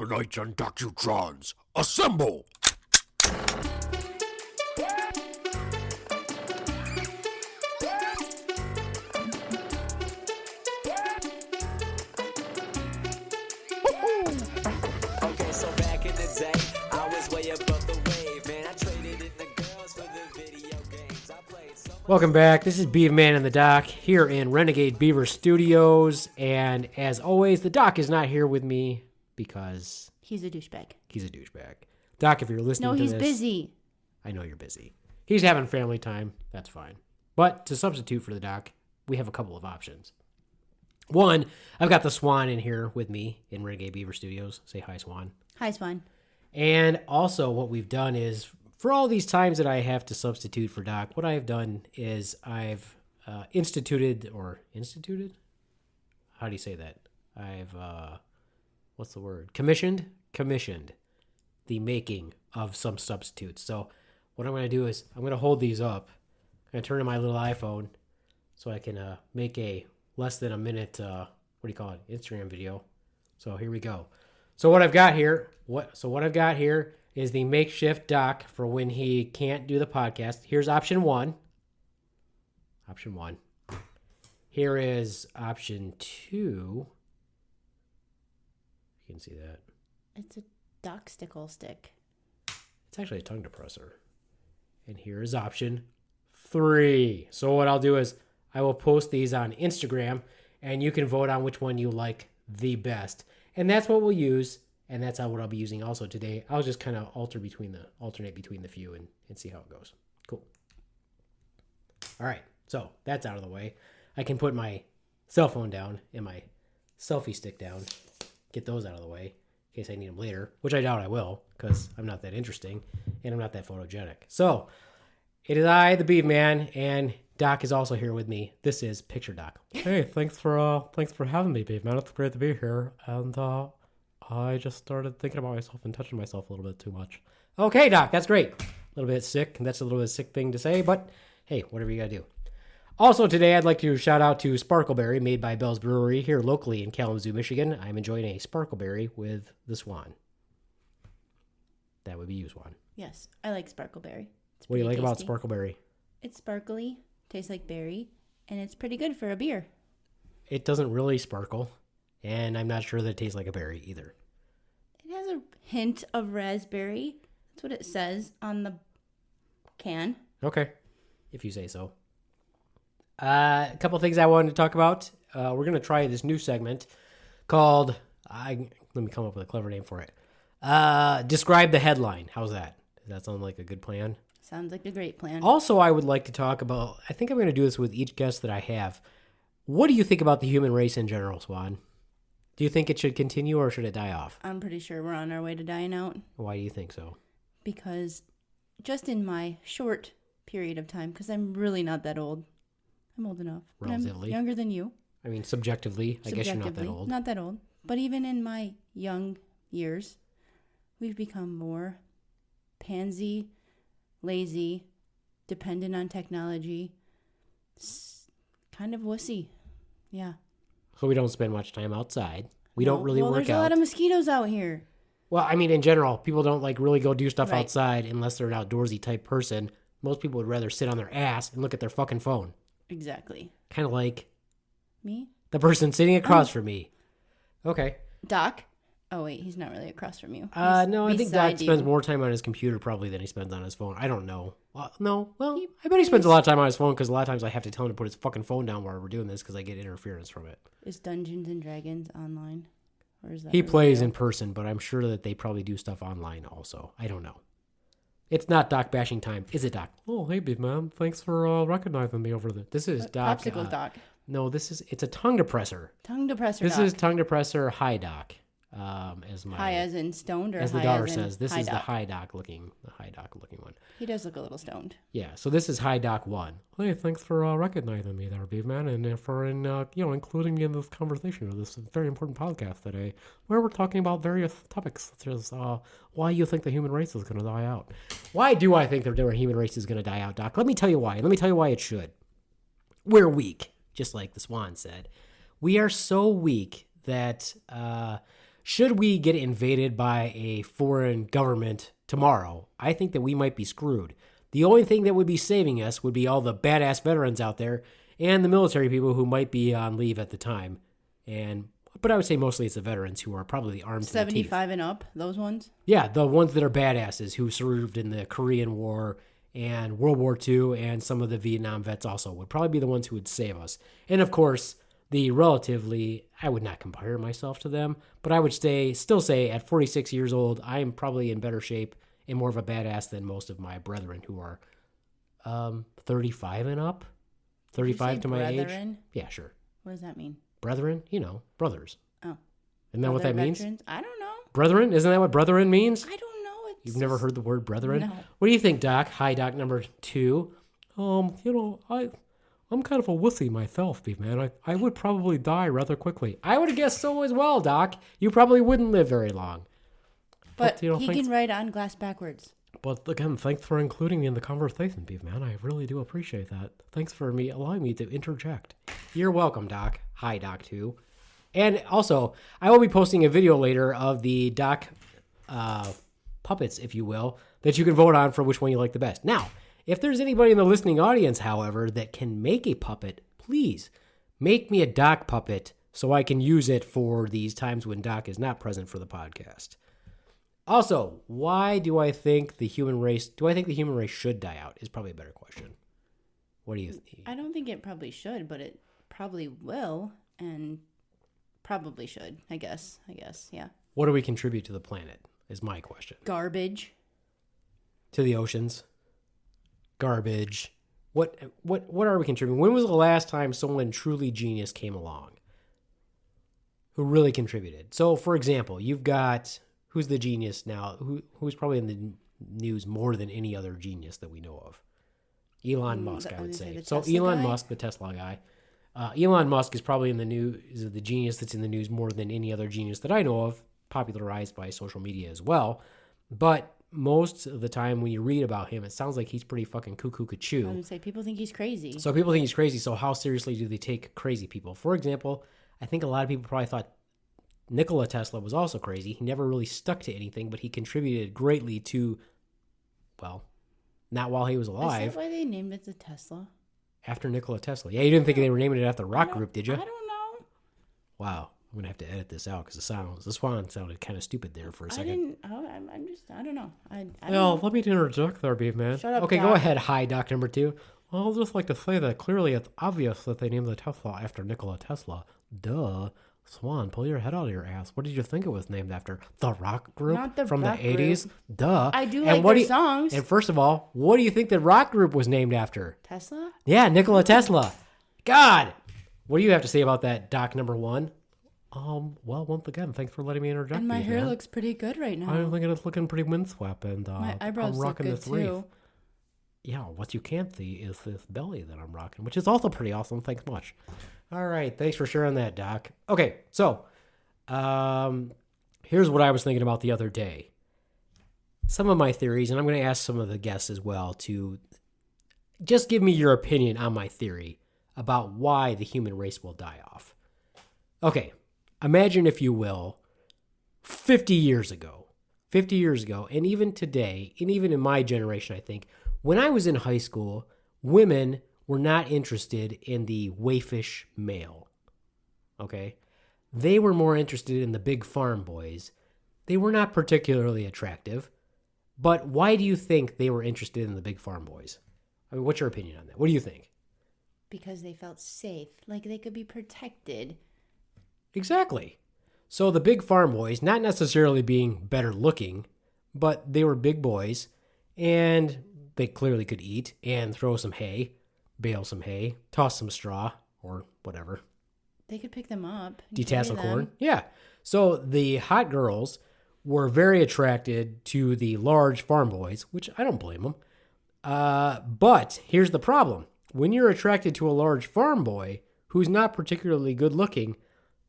Beavemanites and Docutrons, assemble! Okay, so back in the day, I was way above the wave, and I traded in the girls for the video games. I played so much. Welcome back. This is Beaveman and the Doc here in Renegade Beaver Studios. And as always, the Doc is not here with me because He's a douchebag. he's a douchebag. Doc, if you're listening No, to he's this, busy. I know you're busy. He's having family time. That's fine. But to substitute for the Doc, we have a couple of options. One, I've got the Swan in here with me in Renegade Beaver Studios. Say hi, Swan. Hi, Swan. And also what we've done is, for all these times that I have to substitute for Doc, what I've done is I've instituted? How do you say that? I've, what's the word? Commissioned the making of some substitutes. So what I'm going to do is I'm going to hold these up. I'm going to turn to my little iPhone so I can make a less than a minute, Instagram video. So here we go. So what I've got here is the makeshift Doc for when he can't do the podcast. Here's option one. Here is option two. You can see that. It's a docstickle stick. It's actually a tongue depressor. And here is option three. So what I'll do is I will post these on Instagram, and you can vote on which one you like the best. And that's what we'll use, and that's what I'll be using also today. I'll just kind of alternate between the few and see how it goes. Cool. All right, so that's out of the way. I can put my cell phone down and my selfie stick down, get those out of the way in case I need them later, which I doubt I will because I'm not that interesting and I'm not that photogenic. So it is I, the Beaveman, and Doc is also here with me. This is Picture Doc. Hey, thanks for having me, Beaveman. It's great to be here. And I just started thinking about myself and touching myself a little bit too much. Okay, Doc, that's great. A little bit sick, and that's a little bit sick thing to say, but hey, whatever you gotta do. Also today, I'd like to shout out to Sparkleberry, made by Bell's Brewery here locally in Kalamazoo, Michigan. I'm enjoying a Sparkleberry with the Swan. That would be you, Swan. Yes, I like sparkleberry. It's What do you like pretty about tasty. Sparkleberry? It's sparkly, tastes like berry, and it's pretty good for a beer. It doesn't really sparkle, and I'm not sure that it tastes like a berry either. It has a hint of raspberry. That's what it says on the can. Okay, if you say so. A couple things I wanted to talk about. We're going to try this new segment called, let me come up with a clever name for it. Describe the headline. How's that? Does that sound like a good plan? Sounds like a great plan. Also, I would like to talk about, I think I'm going to do this with each guest that I have. What do you think about the human race in general, Swan? Do you think it should continue or should it die off? I'm pretty sure we're on our way to dying out. Why do you think so? Because just in my short period of time, because I'm really not that old. I'm old enough. But Relatively. I'm younger than you. I mean, subjectively, I guess you're not that Subjectively, old. Not that old. But even in my young years, we've become more pansy, lazy, dependent on technology, kind of wussy. Yeah. So we don't spend much time outside. We don't really work there's out. a lot of mosquitoes out here. Well, I mean, in general, people don't like really go do stuff Right. outside unless they're an outdoorsy type person. Most people would rather sit on their ass and look at their fucking phone. Exactly. Kind of like Me? the person sitting across from me. Okay. Doc? Oh, wait, he's not really across from you. No, I He's think Doc beside spends you. more time on his computer probably than he spends on his phone. I don't know. I bet he spends a lot of time on his phone because a lot of times I have to tell him to put his fucking phone down while we're doing this because I get interference from it. Is Dungeons and Dragons online? Or is that He really plays real? in person, but I'm sure that they probably do stuff online also. I don't know. It's not Doc bashing time, is it, Doc? Oh, hey, Beaveman. Thanks for recognizing me over there. This is Doc. Popsicle Doc. No, it's a tongue depressor. Tongue depressor This Doc. is tongue depressor high Doc. High as in stoned or as high the daughter as in says, this high is the doc? high doc looking one. He does look a little stoned. Yeah, so this is high doc 1. Hey, thanks for recognizing me there, Beaveman, and for including me in this conversation of this very important podcast today, where we're talking about various topics such as why you think the human race is going to die out. Why do I think the human race is going to die out, Doc? Let me tell you why. Let me tell you why it should. We're weak, just like the Swan said. We are so weak that should we get invaded by a foreign government tomorrow, I think that we might be screwed. The only thing that would be saving us would be all the badass veterans out there and the military people who might be on leave at the time. But I would say mostly it's the veterans who are probably armed to the teeth. 75 and up, those ones? Yeah, the ones that are badasses who served in the Korean War and World War II, and some of the Vietnam vets also would probably be the ones who would save us. And of course, the relatively, I would not compare myself to them, but I would still say at 46 years old, I am probably in better shape and more of a badass than most of my brethren who are 35 and up. 35 to my brethren? age. Yeah, sure. What does that mean? Brethren, brothers. Oh. Isn't that what that means? I don't know. Brethren? Isn't that what brethren means? I don't know. You've never heard the word brethren? No. What do you think, Doc? Hi, Doc number 2. I'm kind of a wussy myself, Beaveman. I would probably die rather quickly. I would have guessed so as well, Doc. You probably wouldn't live very long. But he can write on glass backwards. But again, thanks for including me in the conversation, Beaveman. I really do appreciate that. Thanks for allowing me to interject. You're welcome, Doc. Hi, Doc 2. And also, I will be posting a video later of the Doc puppets, if you will, that you can vote on for which one you like the best. Now, if there's anybody in the listening audience, however, that can make a puppet, please make me a Doc puppet so I can use it for these times when Doc is not present for the podcast. Also, why do I think the human race should die out is probably a better question. What do you think? I don't think it probably should, but it probably will and probably should, I guess, yeah. What do we contribute to the planet is my question. Garbage. To the oceans. Garbage. What are we contributing? When was the last time someone truly genius came along who really contributed? So, for example, you've got who's the genius now? Who's probably in the news more than any other genius that we know of? Elon Musk, I would say. So Elon Musk, the Tesla guy. Elon Musk is probably in the news, is the genius that's in the news more than any other genius that I know of, popularized by social media as well. But most of the time when you read about him, it sounds like he's pretty fucking cuckoo-cuckoo. I would say people think he's crazy. So people think he's crazy, so how seriously do they take crazy people? For example, I think a lot of people probably thought Nikola Tesla was also crazy. He never really stuck to anything, but he contributed greatly to, well, not while he was alive. Is that why they named it the Tesla? After Nikola Tesla. Yeah, you didn't think they were naming it after the rock group, did you? I don't know. Wow. I'm going to have to edit this out because the Swan sounded kind of stupid there for a second. I don't know. Well, let me interject there, Beaveman. Shut up, Okay, Doc. go ahead. Hi, Doc number 2. Well, I'll just like to say that clearly it's obvious that they named the Tesla after Nikola Tesla. Duh. Swan, pull your head out of your ass. What did you think it was named after? The rock group Not the from rock the 80s? group. Duh. I do And like what their do you- songs. And first of all, what do you think the rock group was named after? Tesla? Yeah, Nikola Tesla. God. What do you have to say about that, Doc number 1? Well, once again, thanks for letting me interject. And my hair Beaveman. looks pretty good right now. I'm thinking it's looking pretty windswept, and My eyebrows I'm look rocking good this wreath. too. Yeah, what you can't see is this belly that I'm rocking, which is also pretty awesome. Thanks much. All right. Thanks for sharing that, Doc. Okay, so here's what I was thinking about the other day. Some of my theories, and I'm going to ask some of the guests as well to just give me your opinion on my theory about why the human race will die off. Okay, imagine, if you will, 50 years ago, and even today, and even in my generation, I think, when I was in high school, women were not interested in the waifish male. Okay? They were more interested in the big farm boys. They were not particularly attractive. But why do you think they were interested in the big farm boys? I mean, what's your opinion on that? What do you think? Because they felt safe, like they could be protected. Exactly. So the big farm boys, not necessarily being better looking, but they were big boys, and they clearly could eat and throw some hay, bale some hay, toss some straw, or whatever. They could pick them up. and Detassel carry corn. them. Yeah. So the hot girls were very attracted to the large farm boys, which I don't blame them. But here's the problem. When you're attracted to a large farm boy who's not particularly good looking,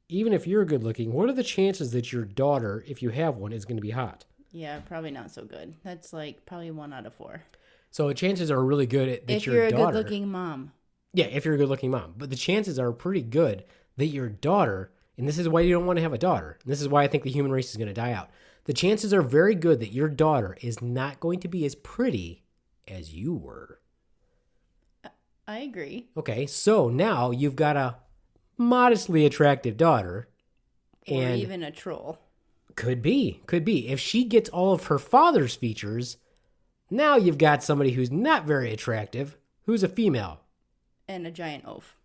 even if you're good looking, what are the chances that your daughter, if you have one, is going to be hot? Yeah, probably not so good. That's like probably 1 out of 4. So the chances are really good that If your you're a daughter... good-looking mom. Yeah, if you're a good looking mom. But the chances are pretty good that your daughter and this is why you don't want to have a daughter, and this is why I think the human race is going to die out, the chances are very good that your daughter is not going to be as pretty as you were. I agree. Okay, so now you've got a modestly attractive daughter. Or And even a troll. Could be. If she gets all of her father's features, now you've got somebody who's not very attractive, who's a female. And a giant oaf.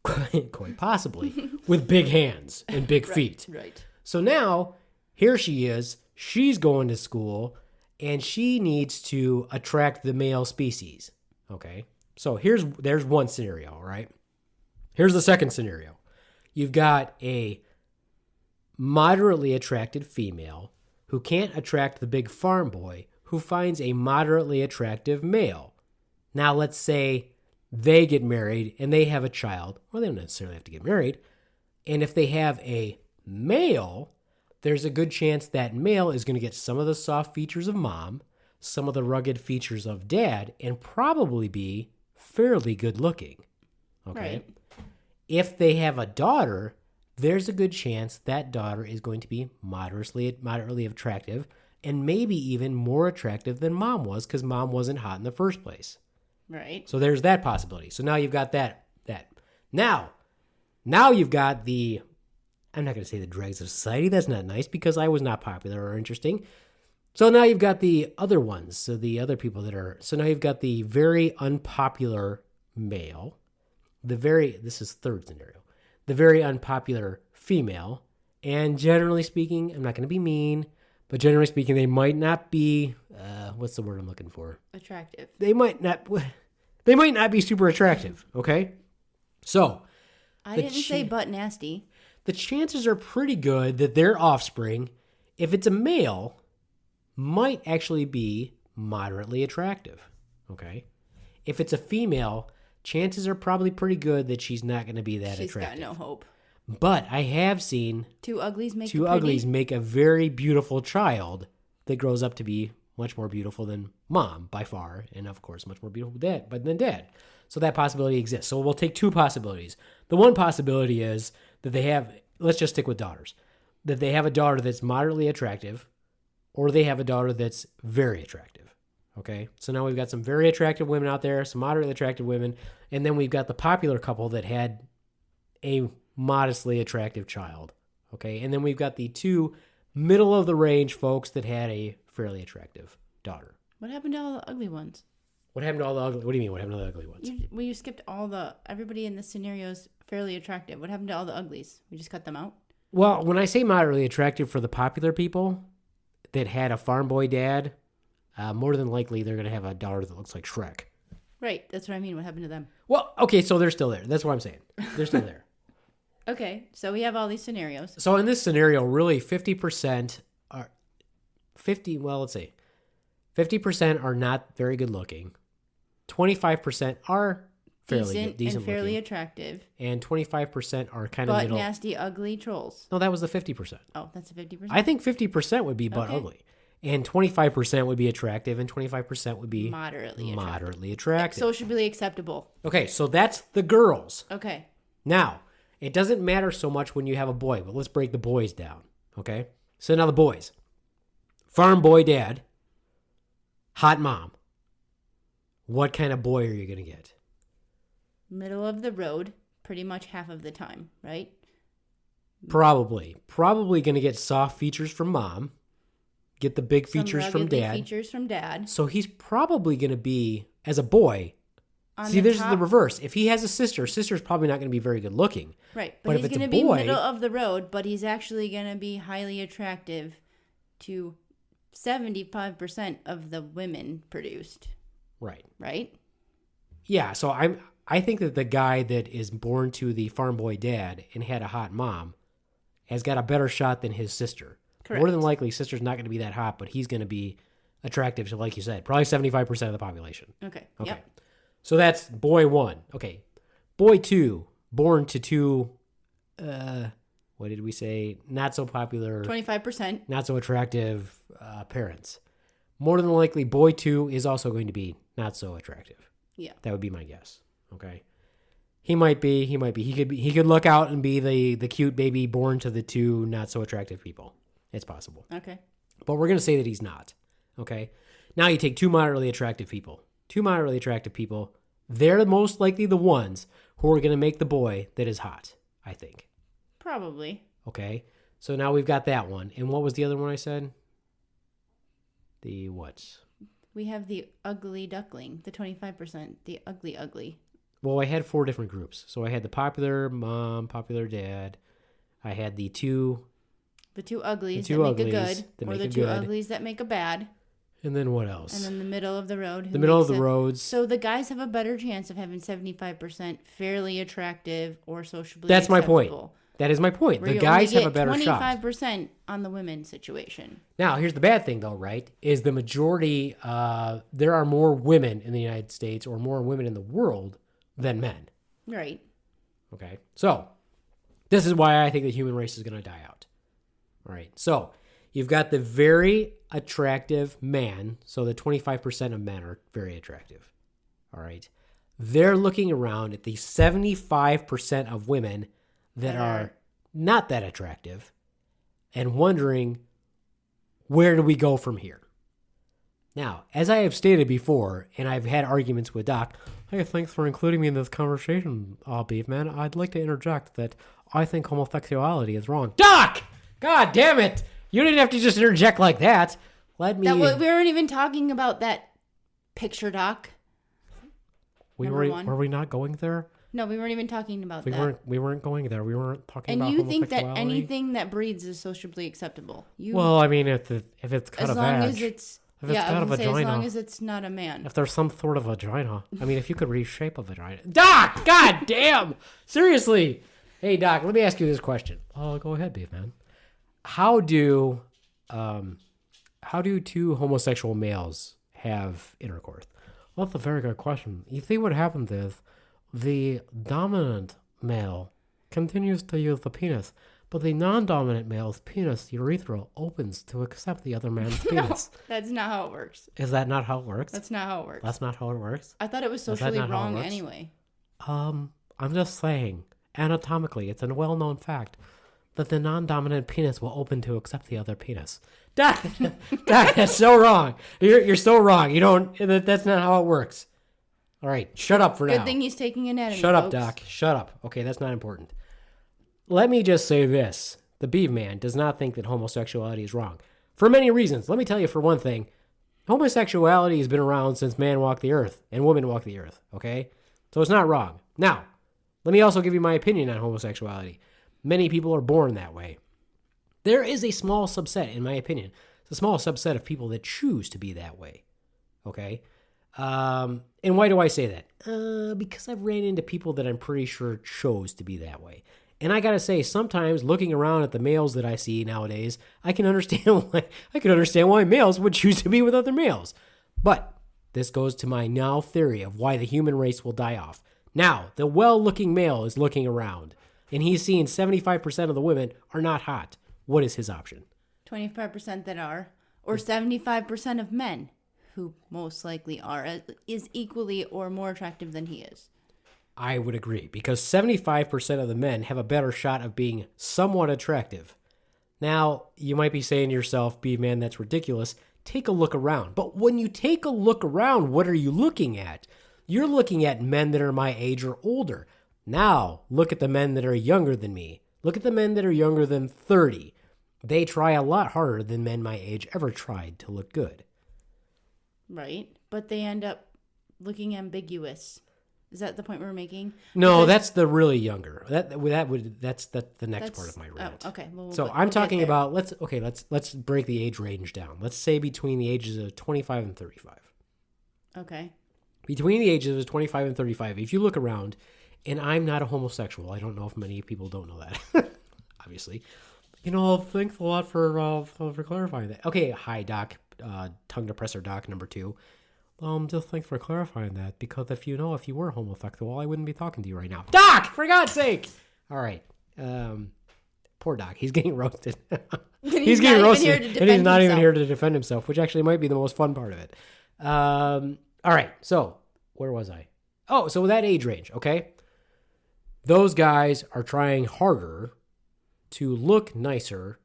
Quite possibly. With big hands and big feet. Right. So now, here she is. She's going to school, and she needs to attract the male species. Okay? So there's one scenario, right? Here's the second scenario. You've got a moderately attracted female who can't attract the big farm boy who finds a moderately attractive male. Now, let's say they get married and they have a child. Well, they don't necessarily have to get married. And if they have a male, there's a good chance that male is going to get some of the soft features of mom, some of the rugged features of dad, and probably be fairly good looking. Okay. Right. If they have a daughter, there's a good chance that daughter is going to be moderately attractive and maybe even more attractive than mom was because mom wasn't hot in the first place. Right. So there's that possibility. So now you've got that. Now you've got the, I'm not going to say the dregs of society. That's not nice because I was not popular or interesting. So now you've got the other ones. So the other people so now you've got the very unpopular male, this is third scenario, the very unpopular female. And generally speaking, I'm not going to be mean, but generally speaking, they might not be, what's the word I'm looking for? Attractive. They might not be super attractive, okay? So, I didn't say butt nasty. the chances are pretty good that their offspring, if it's a male, might actually be moderately attractive, okay? If it's a female, chances are probably pretty good that she's not going to be that attractive. She's got no hope. But I have seen Two uglies make a very beautiful child that grows up to be much more beautiful than mom by far, and of course much more beautiful than dad. So that possibility exists. So we'll take two possibilities. The one possibility is that they have, let's just stick with daughters, that they have a daughter that's moderately attractive, or they have a daughter that's very attractive. Okay, so now we've got some very attractive women out there, some moderately attractive women, and then we've got the popular couple that had a modestly attractive child. Okay, and then we've got the two middle of the range folks that had a fairly attractive daughter. What happened to all the ugly ones? What happened to all the ugly? What do you mean? What happened to the ugly ones? You skipped everybody in the scenario's fairly attractive. What happened to all the uglies? We just cut them out? Well, when I say moderately attractive for the popular people that had a farm boy dad, more than likely they're going to have a daughter that looks like Shrek. Right, that's what I mean. What happened to them? Well, okay, so they're still there. That's what I'm saying. They're still there. Okay, so we have all these scenarios. So in this scenario, really 50% are 50% are not very good looking. 25% are decent and fairly looking, attractive. and 25% are kind of Butt middle. nasty, ugly trolls. No, that was the 50%. Oh, that's a 50%? I think 50% would be butt Okay. ugly, and 25% would be attractive, and 25% would be Moderately attractive. Socially acceptable. Okay, so that's the girls. Okay. Now, it doesn't matter so much when you have a boy, but let's break the boys down, okay? So now the boys. Farm boy dad, hot mom. What kind of boy are you going to get? Middle of the road, pretty much half of the time, right? Probably going to get soft features from mom, get the big features Some from ruggedly dad. features from dad. So he's probably going to be, as a boy, On see, there's top- the reverse. If he has a sister's probably not going to be very good looking. Right, But but if he's it's a going to be boy- middle of the road, but he's actually going to be highly attractive to 75% of the women produced, Right. right? Yeah, so I think that the guy that is born to the farm boy dad and had a hot mom has got a better shot than his sister. Correct. More than likely, sister's not going to be that hot, but he's going to be attractive to, like you said, probably 75% of the population. Okay. Okay. Yep. So that's boy one. Okay. Boy two, born to two, what did we say? Not so popular, 25%. not so attractive parents. More than likely, boy two is also going to be not so attractive. Yeah. That would be my guess. Okay. He might be. He could look out and be the cute baby born to the two not so attractive people. It's possible. Okay. But we're going to say that he's not. Okay? Now you take two moderately attractive people. Two moderately attractive people, they're most likely the ones who are going to make the boy that is hot, I think. Probably. Okay? So now we've got that one. And what was the other one I said? The what? We have the ugly duckling, the 25%, the ugly. Well, I had 4 different groups. So I had the popular mom, popular dad. I had the two uglies the two that make uglies a good, that or make the a two good. uglies that make a bad, And then what else? and then the middle of the road. The middle of the roads. So the guys have a better chance of having 75% fairly attractive or sociably That's my point. acceptable. That is my point. Where The you guys only have a get better shot. 25% on the women situation. Now, here's the bad thing, though, right? Is the majority, there are more women in the United States or more women in the world than men. Right. Okay. So, this is why I think the human race is going to die out. All right. So, you've got the very attractive man. So, the 25% of men are very attractive. All right. They're looking around at the 75% of women that are not that attractive and wondering, where do we go from here? Now, as I have stated before, and I've had arguments with Doc, Hey, thanks for including me in this conversation, Beaveman. I'd like to interject that I think homosexuality is wrong. Doc! God damn it! You didn't have to just interject like that. Let me... We weren't even talking about that picture, Doc. Number one. Were we not going there? No, we weren't even talking about that. We weren't going there. We weren't talking about And you think homosexuality. that anything that breeds is sociably acceptable? Well, I mean, if it's got as a long vag, as it's if it's got a I was gonna say, as vagina, long as it's not a man. if there's some sort of vagina, I mean, if you could reshape a vagina. Doc! God damn! Seriously! Hey, Doc, let me ask you this question. Oh, go ahead, Beaveman. How do two homosexual males have intercourse? Well, that's a very good question. You see, what happens is the dominant male continues to use the penis, but the non-dominant male's penis urethra opens to accept the other man's No, penis. that's not how it works. Is that not how it works? That's not how it works. That's not how it works? I thought it was Is that socially not how it wrong works? anyway. I'm just saying, anatomically, it's a well-known fact that the non-dominant penis will open to accept the other penis. Doc, that's so wrong. You're so wrong. You don't... That's not how it works. All right, shut up for now. Good thing he's taking anatomy. Shut up, folks. Doc. Shut up. Okay, that's not important. Let me just say this. The Beaveman does not think that homosexuality is wrong. For many reasons. Let me tell you, for one thing, homosexuality has been around since man walked the earth and women walked the earth, okay? So it's not wrong. Now, let me also give you my opinion on homosexuality. Many people are born that way. There is a small subset, in my opinion. It's a small subset of people that choose to be that way, okay? And why do I say that? Because I've ran into people that I'm pretty sure chose to be that way. And I gotta say, sometimes looking around at the males that I see nowadays, I can understand why males would choose to be with other males. But this goes to my now theory of why the human race will die off. Now, the well-looking male is looking around, and he's seeing 75% of the women are not hot. What is his option? 25% that are, or 75% of men who most likely are, is equally or more attractive than he is. I would agree, because 75% of the men have a better shot of being somewhat attractive. Now, you might be saying to yourself, man, that's ridiculous. Take a look around. But when you take a look around, what are you looking at? You're looking at men that are my age or older. Now, look at the men that are younger than me. Look at the men that are younger than 30. They try a lot harder than men my age ever tried to look good. Right? But they end up looking ambiguous. Is that the point we're making? No, Because- that's the really younger. That's the next part of my rant. Oh, okay. Well, So I'm talking about let's break the age range down. Let's say between the ages of 25 and 35. Okay. Between the ages of 25 and 35, if you look around, and I'm not a homosexual. I don't know if many people don't know that. Obviously. Thanks a lot for clarifying that. Okay, hi Doc, tongue depressor Doc number 2. Just thanks for clarifying that, because if you were homosexual, I wouldn't be talking to you right now. Doc, for God's sake! All right. Poor Doc. He's getting roasted. He's getting roasted, and he's not even here to defend himself, which actually might be the most fun part of it. All right. So, where was I? Oh, so that age range, okay? those guys are trying harder to look nicer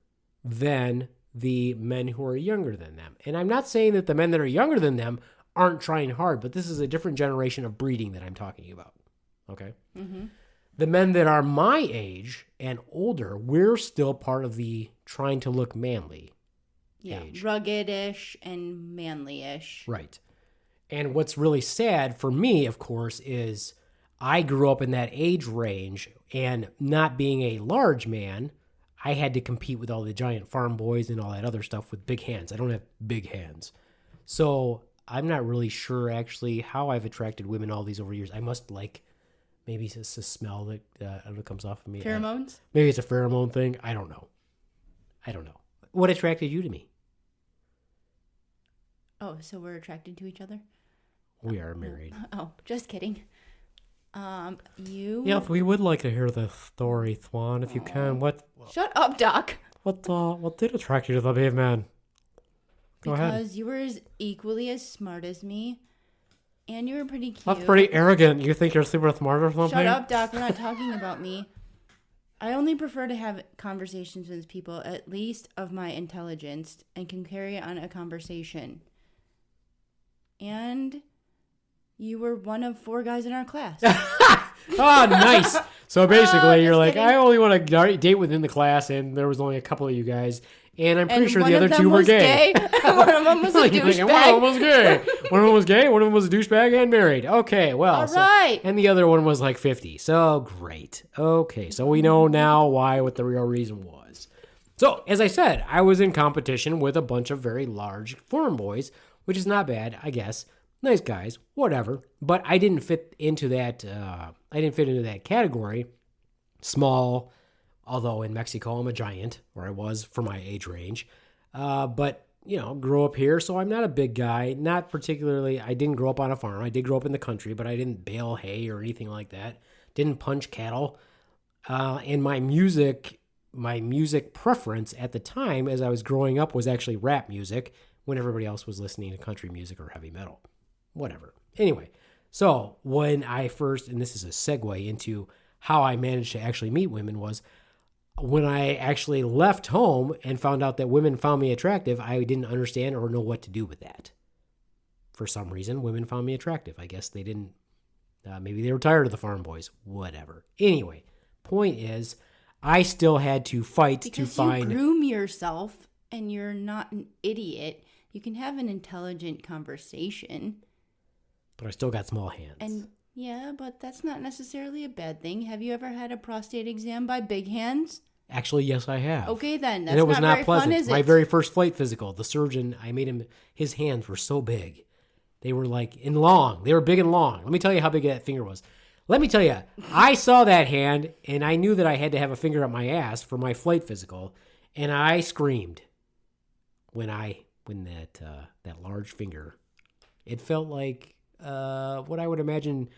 than the men who are younger than them. And I'm not saying that the men that are younger than them aren't trying hard, but this is a different generation of breeding that I'm talking about. Okay? Mm-hmm. The men that are my age and older, we're still part of the trying to look manly age. Rugged-ish and manly-ish. Right. And what's really sad for me, of course, is I grew up in that age range, and not being a large man, I had to compete with all the giant farm boys and all that other stuff with big hands. I don't have big hands. So I'm not really sure actually how I've attracted women all these over years. I must maybe it's just a smell that comes off of me. Pheromones? Maybe it's a pheromone thing. I don't know. What attracted you to me? Oh, so we're attracted to each other? We are married. Oh, just kidding. You... Yeah, we would like to hear the story, Swan, if you can. Shut up, Doc. What did attract you to the Beaveman? Go ahead. Because you were equally as smart as me, and you were pretty cute. That's pretty arrogant. You think you're super smart or something? Shut up, Doc. We're not talking about me. I only prefer to have conversations with people at least of my intelligence and can carry on a conversation. And you were one of 4 guys in our class. Oh, nice. So basically, you're just like, kidding. I only want to date within the class, and there was only a couple of you guys, and I'm pretty sure the one other of them 2 were was gay. One of them was a Like, you're thinking, one of them douchebag. was gay. One of them was gay. One of them was a douchebag and married. Okay, well. All right. And the other one was like 50. So great. Okay, so we know now what the real reason was. So, as I said, I was in competition with a bunch of very large foreign boys, which is not bad, I guess. Nice guys, whatever. But I didn't fit into that. Category. Small, although in Mexico I'm a giant, or I was for my age range. But grew up here, so I'm not a big guy. Not particularly. I didn't grow up on a farm. I did grow up in the country, but I didn't bale hay or anything like that. Didn't punch cattle. And my music preference at the time, as I was growing up, was actually rap music, when everybody else was listening to country music or heavy metal. Whatever. Anyway, so when I first, and this is a segue into how I managed to actually meet women, was when I actually left home and found out that women found me attractive, I didn't understand or know what to do with that. For some reason, women found me attractive. I guess they didn't, maybe they were tired of the farm boys, whatever. Anyway, point is, I still had to fight Because to find... you groom yourself and you're not an idiot. You can have an intelligent conversation. But I still got small hands. And yeah, but that's not necessarily a bad thing. Have you ever had a prostate exam by Big Hands? Actually, yes, I have. Okay, then. That's and it was not very pleasant. fun, is My it? very first flight physical, the surgeon, I made him, his hands were so big. They were long. They were big and long. Let me tell you how big that finger was. Let me tell you, I saw that hand, and I knew that I had to have a finger up my ass for my flight physical, and I screamed when that large finger. It felt like what I would imagine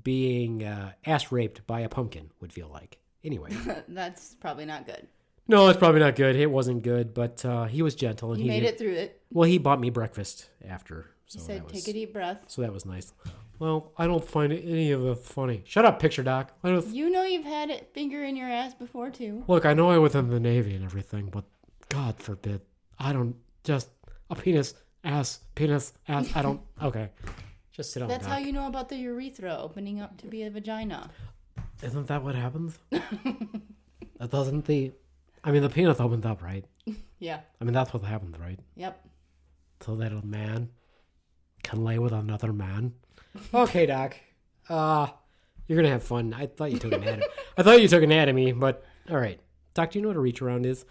being ass raped by a pumpkin would feel like. Anyway. That's probably not good. No, it's probably not good. It wasn't good, but he was gentle. And You made it through it. Well, he bought me breakfast after. So He said, take a deep breath. So that was nice. Well, I don't find any of it funny. Shut up, picture doc. You know you've had a finger in your ass before, too. Look, I know I was in the Navy and everything, but God forbid. I don't just... A penis, ass, I don't... Okay. Just sit down, That's Doc. how you know about the urethra opening up to be a vagina. Isn't that what happens? That doesn't the... I mean, the penis opens up, right? Yeah. I mean, that's what happens, right? Yep. So that a man can lay with another man. Okay, Doc. You're gonna have fun. I thought you took anatomy. But all right, Doc. Do you know what a reach around is?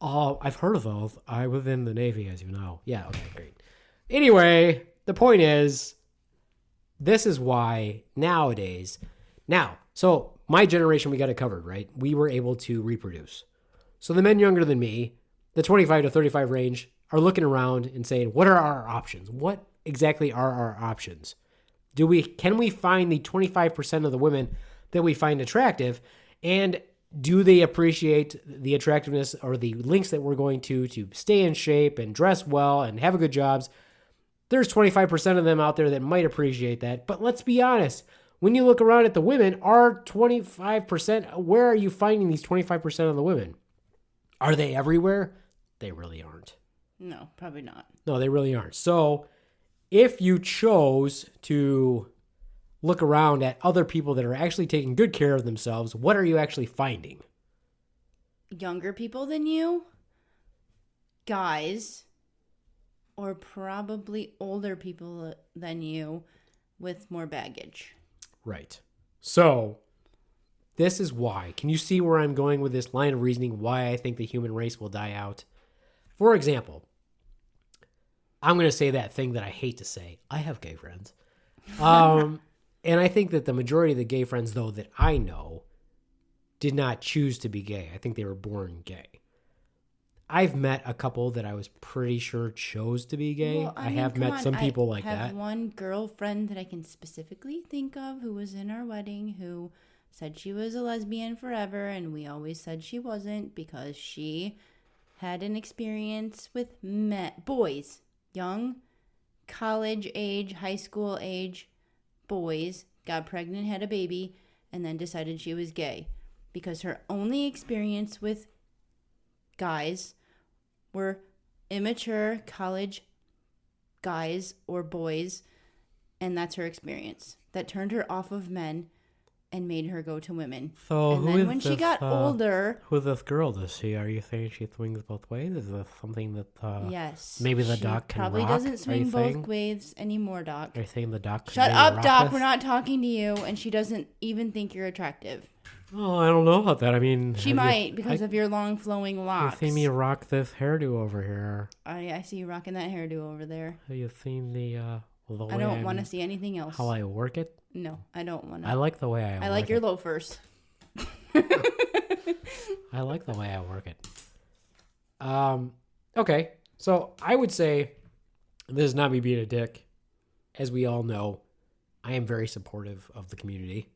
Oh, I've heard of those. I was in the Navy, as you know. Yeah. Okay. Great. Anyway, the point is, this is why nowadays. So my generation, we got it covered, right? We were able to reproduce. So the men younger than me, the 25 to 35 range, are looking around and saying, "What are our options? What exactly are our options? Can we find the 25% of the women that we find attractive, and do they appreciate the attractiveness or the links that we're going to stay in shape and dress well and have good jobs?" There's 25% of them out there that might appreciate that, but let's be honest. when you look around at the women, are 25%, where are you finding these 25% of the women? Are they everywhere? They really aren't. No, probably not. No, they really aren't. So if you chose to look around at other people that are actually taking good care of themselves, what are you actually finding? Younger people than you, guys, or probably older people than you with more baggage. Right. So this is why. Can you see where I'm going with this line of reasoning, why I think the human race will die out? For example, I'm going to say that thing that I hate to say. I have gay friends. And I think that the majority of the gay friends, though, that I know did not choose to be gay. I think they were born gay. I've met a couple that I was pretty sure chose to be gay. Well, I have met some people like I that. have one girlfriend that I can specifically think of who was in our wedding who said she was a lesbian forever, and we always said she wasn't because she had an experience with boys, young, college age, high school age boys, got pregnant, had a baby, and then decided she was gay because her only experience with guys were immature college guys or boys, and that's her experience. That turned her off of men and made her go to women. So and then when she got older... Who's this girl? Are you saying she swings both ways? Is this something that... yes. Maybe the she doc can probably rock? doesn't Are swing you both saying? ways anymore, Doc. Are you saying the doc... Shut can up, rock Doc. this? We're not talking to you, and she doesn't even think you're attractive. Oh, I don't know about that. I mean... She might because of your long flowing locks. You see me rock this hairdo over here. I see you rocking that hairdo over there. Have you seen the way I don't want to see anything else. how I work it? No, I don't want to. I like the way I work I like your it. loafers. I like the way I work it. Okay, so I would say, this is not me being a dick. As we all know, I am very supportive of the community.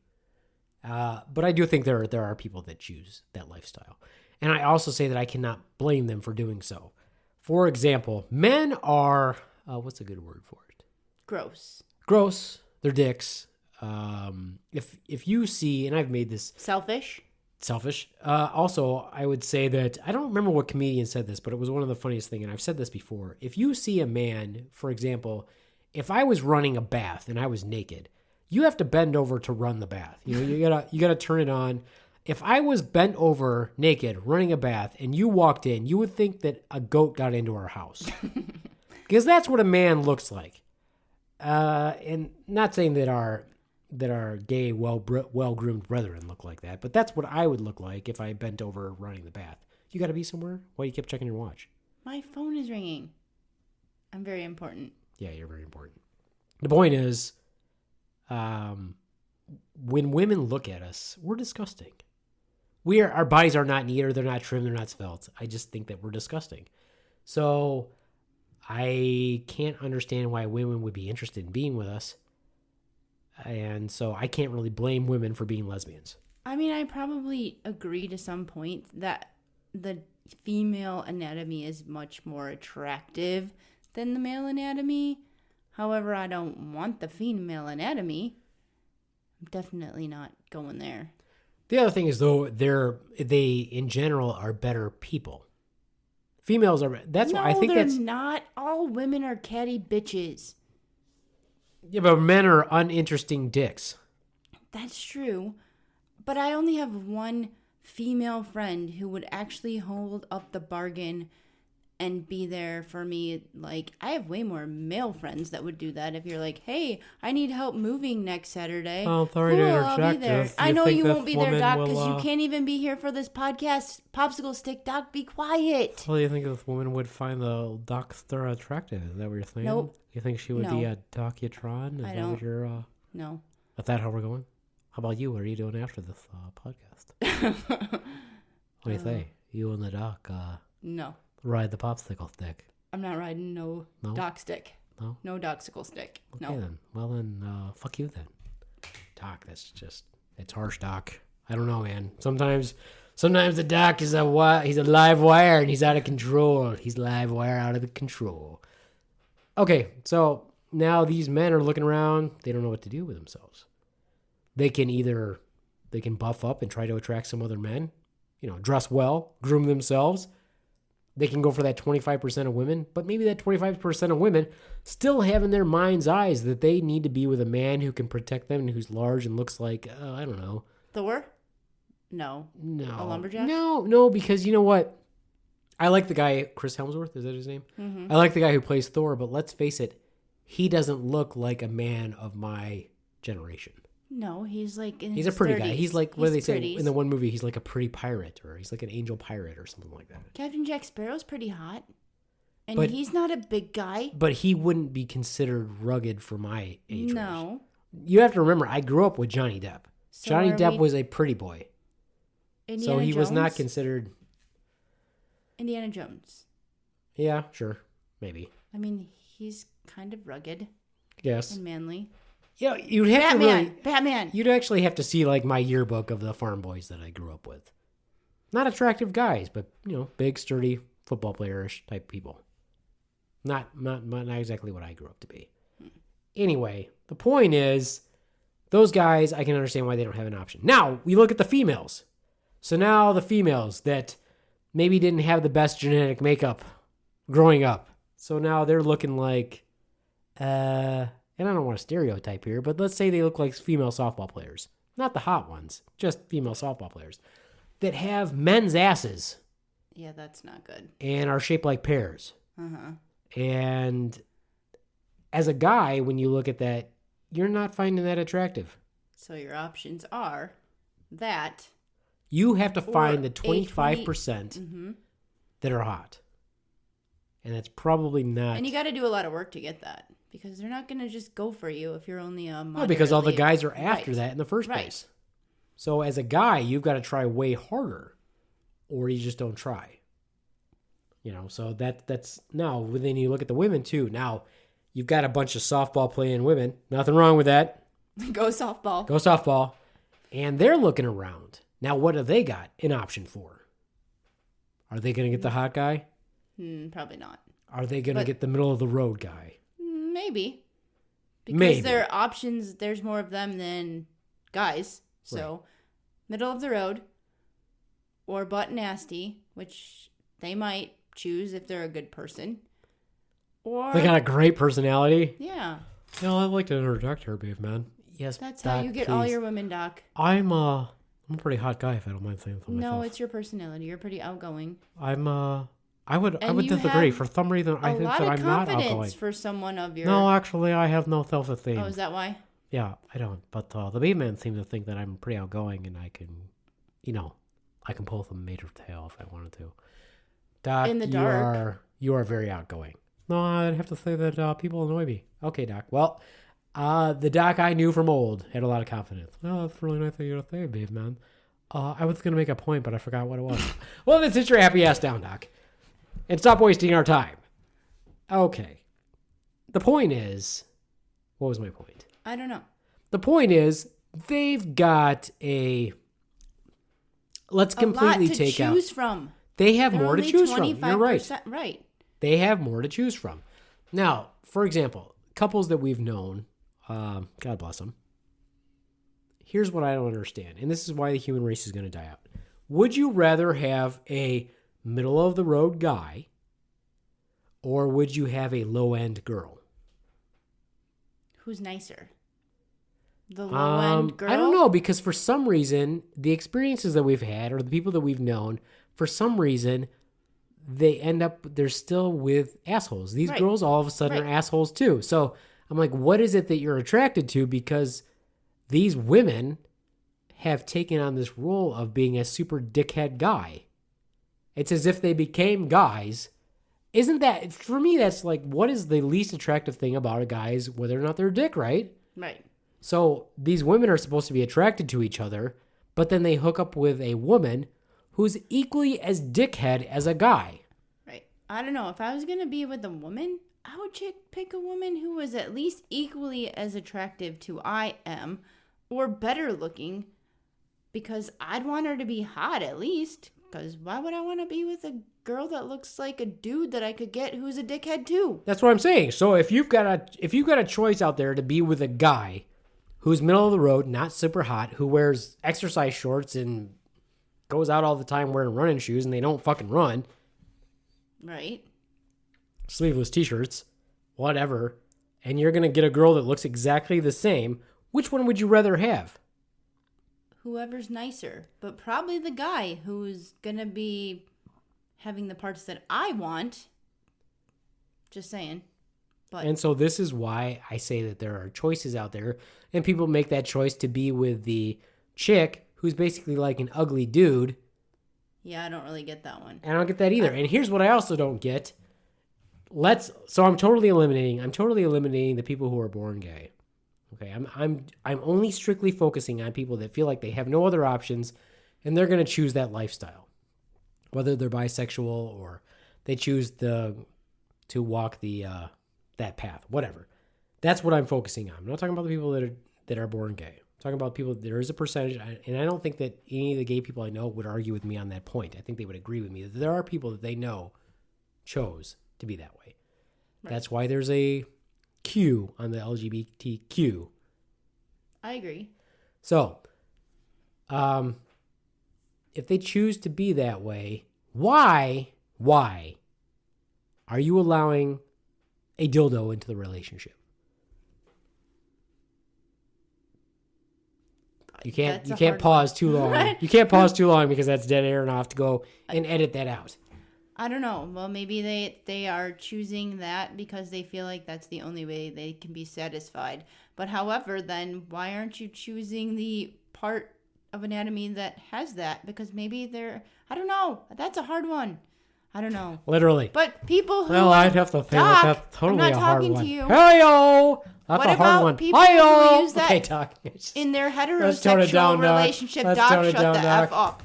But I do think there are people that choose that lifestyle. And I also say that I cannot blame them for doing so. For example, men are, what's a good word for it? Gross. Gross. They're dicks. If you see, and I've made this Selfish. selfish. Also, I would say that, I don't remember what comedian said this, but it was one of the funniest things, and I've said this before. If you see a man, for example, if I was running a bath and I was naked, you have to bend over to run the bath. You know, you gotta turn it on. If I was bent over naked running a bath and you walked in, you would think that a goat got into our house. Because that's what a man looks like. And not saying that our gay, well-groomed brethren look like that, but that's what I would look like if I bent over running the bath. You got to be somewhere? Why you kept checking your watch? My phone is ringing. I'm very important. Yeah, you're very important. The point is, when women look at us, we're disgusting. Our bodies are not neat, they're not trim, they're not svelte. I just think that we're disgusting. So I can't understand why women would be interested in being with us. And so I can't really blame women for being lesbians. I mean, I probably agree to some point that the female anatomy is much more attractive than the male anatomy. However, I don't want the female anatomy. I'm definitely not going there. The other thing is, though, they in general are better people. Females are. That's why I think they're that's not. All women are catty bitches. Yeah, but men are uninteresting dicks. That's true. But I only have one female friend who would actually hold up the bargain and be there for me. Like, I have way more male friends that would do that. If you're like, hey, I need help moving next Saturday. Oh, sorry to I'll be interject. there. Do I you know think you this won't be there, woman Doc, will, because you can't even be here for this podcast. Popsicle stick, Doc, be quiet. Well, you think this woman would find the Docster attractive? Is that what you're saying? Nope. You think she would No. be a Docutron? Is I that don't. what you're... No. Is that how we're going? How about you? What are you doing after this podcast? What do you say? You and the Doc No. ride the popsicle stick. I'm not riding no Doc stick. No? No Docsicle stick. Okay, No. then. Well, then, fuck you then. Doc, it's harsh, Doc. I don't know, man. Sometimes the Doc is he's a live wire and he's out of control. He's live wire out of control. Okay, so now these men are looking around. They don't know what to do with themselves. They can buff up and try to attract some other men, dress well, groom themselves. They can go for that 25% of women, but maybe that 25% of women still have in their mind's eyes that they need to be with a man who can protect them and who's large and looks like, I don't know. Thor? No. A lumberjack? No, because you know what? I like the guy, Chris Hemsworth, is that his name? Mm-hmm. I like the guy who plays Thor, but let's face it, he doesn't look like a man of my generation. No, he's like in he's his a pretty 30s. guy. He's like, what do they say pretties. in the one movie? He's like a pretty pirate, or he's like an angel pirate or something like that. Captain Jack Sparrow's pretty hot. And But- he's not a big guy. But he wouldn't be considered rugged for my age range. No. You have to remember, I grew up with Johnny Depp. So Johnny are Depp we- was a pretty boy. Indiana So he was not Jones? considered... Indiana Jones. Yeah, sure. Maybe. I mean, he's kind of rugged Yes. and manly. Yeah, you'd have to Batman. You'd actually have to see like my yearbook of the farm boys that I grew up with. Not attractive guys, but big, sturdy, football player-ish type people. Not exactly what I grew up to be. Anyway, the point is, those guys, I can understand why they don't have an option. Now, we look at the females. So now the females that maybe didn't have the best genetic makeup growing up. So now they're looking like, and I don't want to stereotype here, but let's say they look like female softball players. Not the hot ones, just female softball players that have men's asses Yeah, that's not good. and are shaped like pears. Uh-huh. And as a guy, when you look at that, you're not finding that attractive. So your options are that. You have to find the age 25% that are hot. And that's probably not... And you got to do a lot of work to get that. Because they're not going to just go for you if you're only a No, because all the moderately- guys are after Right. that in the first Right. place. So as a guy, you've got to try way harder, or you just don't try. So that's now. Then you look at the women too. Now you've got a bunch of softball playing women. Nothing wrong with that. Go softball. Go softball, and they're looking around. Now, what have they got an option for? Are they going to get the hot guy? Probably not. Are they going to But- get the middle of the road guy? Maybe. Because Maybe. their options, there's more of them than guys. So, middle of the road or butt nasty, which they might choose if they're a good person. Or, They got a great personality. yeah, I'd like to interject here, Beaveman. Yes, that's how Doc, you get all please. your women, Doc. I'm a pretty hot guy, if I don't mind saying so myself. No, it's your personality. You're pretty outgoing. I would And you disagree. have For some reason, I a think lot that of I'm not confidence outgoing. for someone of your... No, actually, I have no self-esteem. Oh, is that why? Yeah, I don't. But the Beaveman seems to think that I'm pretty outgoing and I can, I can pull some major tail if I wanted to. Doc, In the dark. you are very outgoing. No, I'd have to say that people annoy me. Okay, Doc. Well, the Doc I knew from old had a lot of confidence. Oh, that's really nice of you to say, Beaveman. I was going to make a point, but I forgot what it was. Well, then sit your happy ass down, Doc. And stop wasting our time. Okay. The point is... What was my point? I don't know. The point is, they've got a... Let's completely a lot to take out... choose from. They have They're more to only choose from. You're right. 25% right. They have more to choose from. Now, for example, couples that we've known, God bless them. Here's what I don't understand, and this is why the human race is going to die out. Would you rather have a middle-of-the-road guy, or would you have a low-end girl? Who's nicer? The low-end girl? I don't know, because for some reason, the experiences that we've had, or the people that we've known, for some reason, they're still with assholes. These Right. girls all of a sudden are Right. assholes too. So I'm like, what is it that you're attracted to? Because these women have taken on this role of being a super dickhead guy. It's as if they became guys. Isn't that, for me, that's like, what is the least attractive thing about a guy is whether or not they're a dick, right? Right. So these women are supposed to be attracted to each other, but then they hook up with a woman who's equally as dickhead as a guy. Right. I don't know. If I was going to be with a woman, I would pick a woman who was at least equally as attractive to I am or better looking because I'd want her to be hot at least. Because why would I want to be with a girl that looks like a dude that I could get who's a dickhead too? That's what I'm saying. So if you've got a choice out there to be with a guy who's middle of the road, not super hot, who wears exercise shorts and goes out all the time wearing running shoes and they don't fucking run. Right. Sleeveless t-shirts, whatever. And you're going to get a girl that looks exactly the same. Which one would you rather have? Whoever's nicer, but probably the guy who's going to be having the parts that I want. Just saying. But And so this is why I say that there are choices out there, and people make that choice to be with the chick who's basically like an ugly dude. yeah, I don't really get that one. And I don't get that either. And here's what I also don't get. So I'm totally eliminating the people who are born gay. Okay, I'm only strictly focusing on people that feel like they have no other options and they're going to choose that lifestyle. Whether they're bisexual or they choose to walk that path, whatever. That's what I'm focusing on. I'm not talking about the people that are born gay. I'm talking about people, there is a percentage, and I don't think that any of the gay people I know would argue with me on that point. I think they would agree with me that there are people that they know chose to be that way. Right. That's why there's a Q on the LGBTQ. I agree. So, if they choose to be that way, why are you allowing a dildo into the relationship? You can't pause too long. You can't pause too long because that's dead air and I'll have to go and edit that out. I don't know. Well, maybe they are choosing that because they feel like that's the only way they can be satisfied. But however, then why aren't you choosing the part of anatomy that has that? Because maybe I don't know. That's a hard one. I don't know. Literally. But people who I'd have to think Doc, that's totally I'm not a hard talking one. to you. Hey-yo! That's What a hard about one. people Hey-yo! who use that Okay, Doc. in their Let's tone it heterosexual down, Doc. relationship? Let's Doc, tone it shut down, the Doc. F up.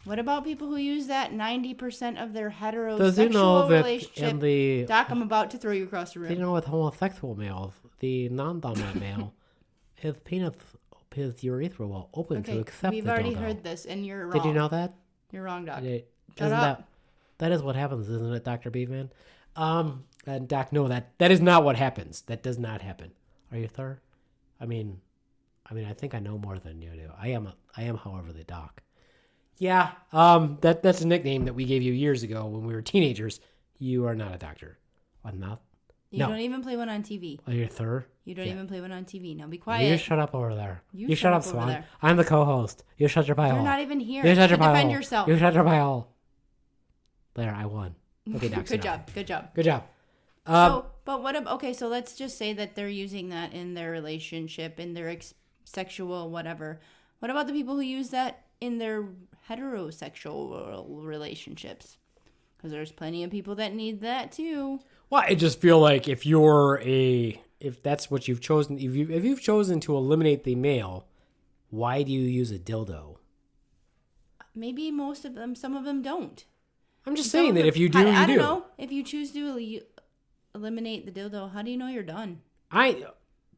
What about people who use that 90% of their heterosexual Does he know that relationship? in the Doc, I'm about to throw you across the room. you know with homosexual males, the non-dominant male, his penis, his urethra will open to Okay, accept we've the already dildo. heard this, and you're wrong. Did you know that? You're wrong, Doc. Shut Shut up. That is what happens, isn't it, Dr. Beaveman? And Doc, no, that is not what happens. That does not happen. Are you sure? I mean, I think I know more than you do. I am, however, the doc. Yeah, that's a nickname that we gave you years ago when we were teenagers. You are not a doctor. I'm not. You No. don't even play one on TV. Are you sure? You don't Yeah. even play one on TV. Now be You quiet. shut up over there. You You shut shut up up, over Swan. there. I'm the co-host. You shut your pie You're hole. not even here You shut to your pie defend hole. yourself. You shut your pie hole. There, I won. Okay, Doc. Good job. Good job. Good job. But what about, okay, so let's just say that they're using that in their relationship, in their sexual whatever. What about the people who use that in their heterosexual relationships? Because there's plenty of people that need that too. Well, I just feel like if that's what you've chosen, if you've chosen to eliminate the male, why do you use a dildo? Maybe most of them, some of them don't. I'm just saying that if you do, I you don't do. know. If you choose to eliminate the dildo, how do you know you're done?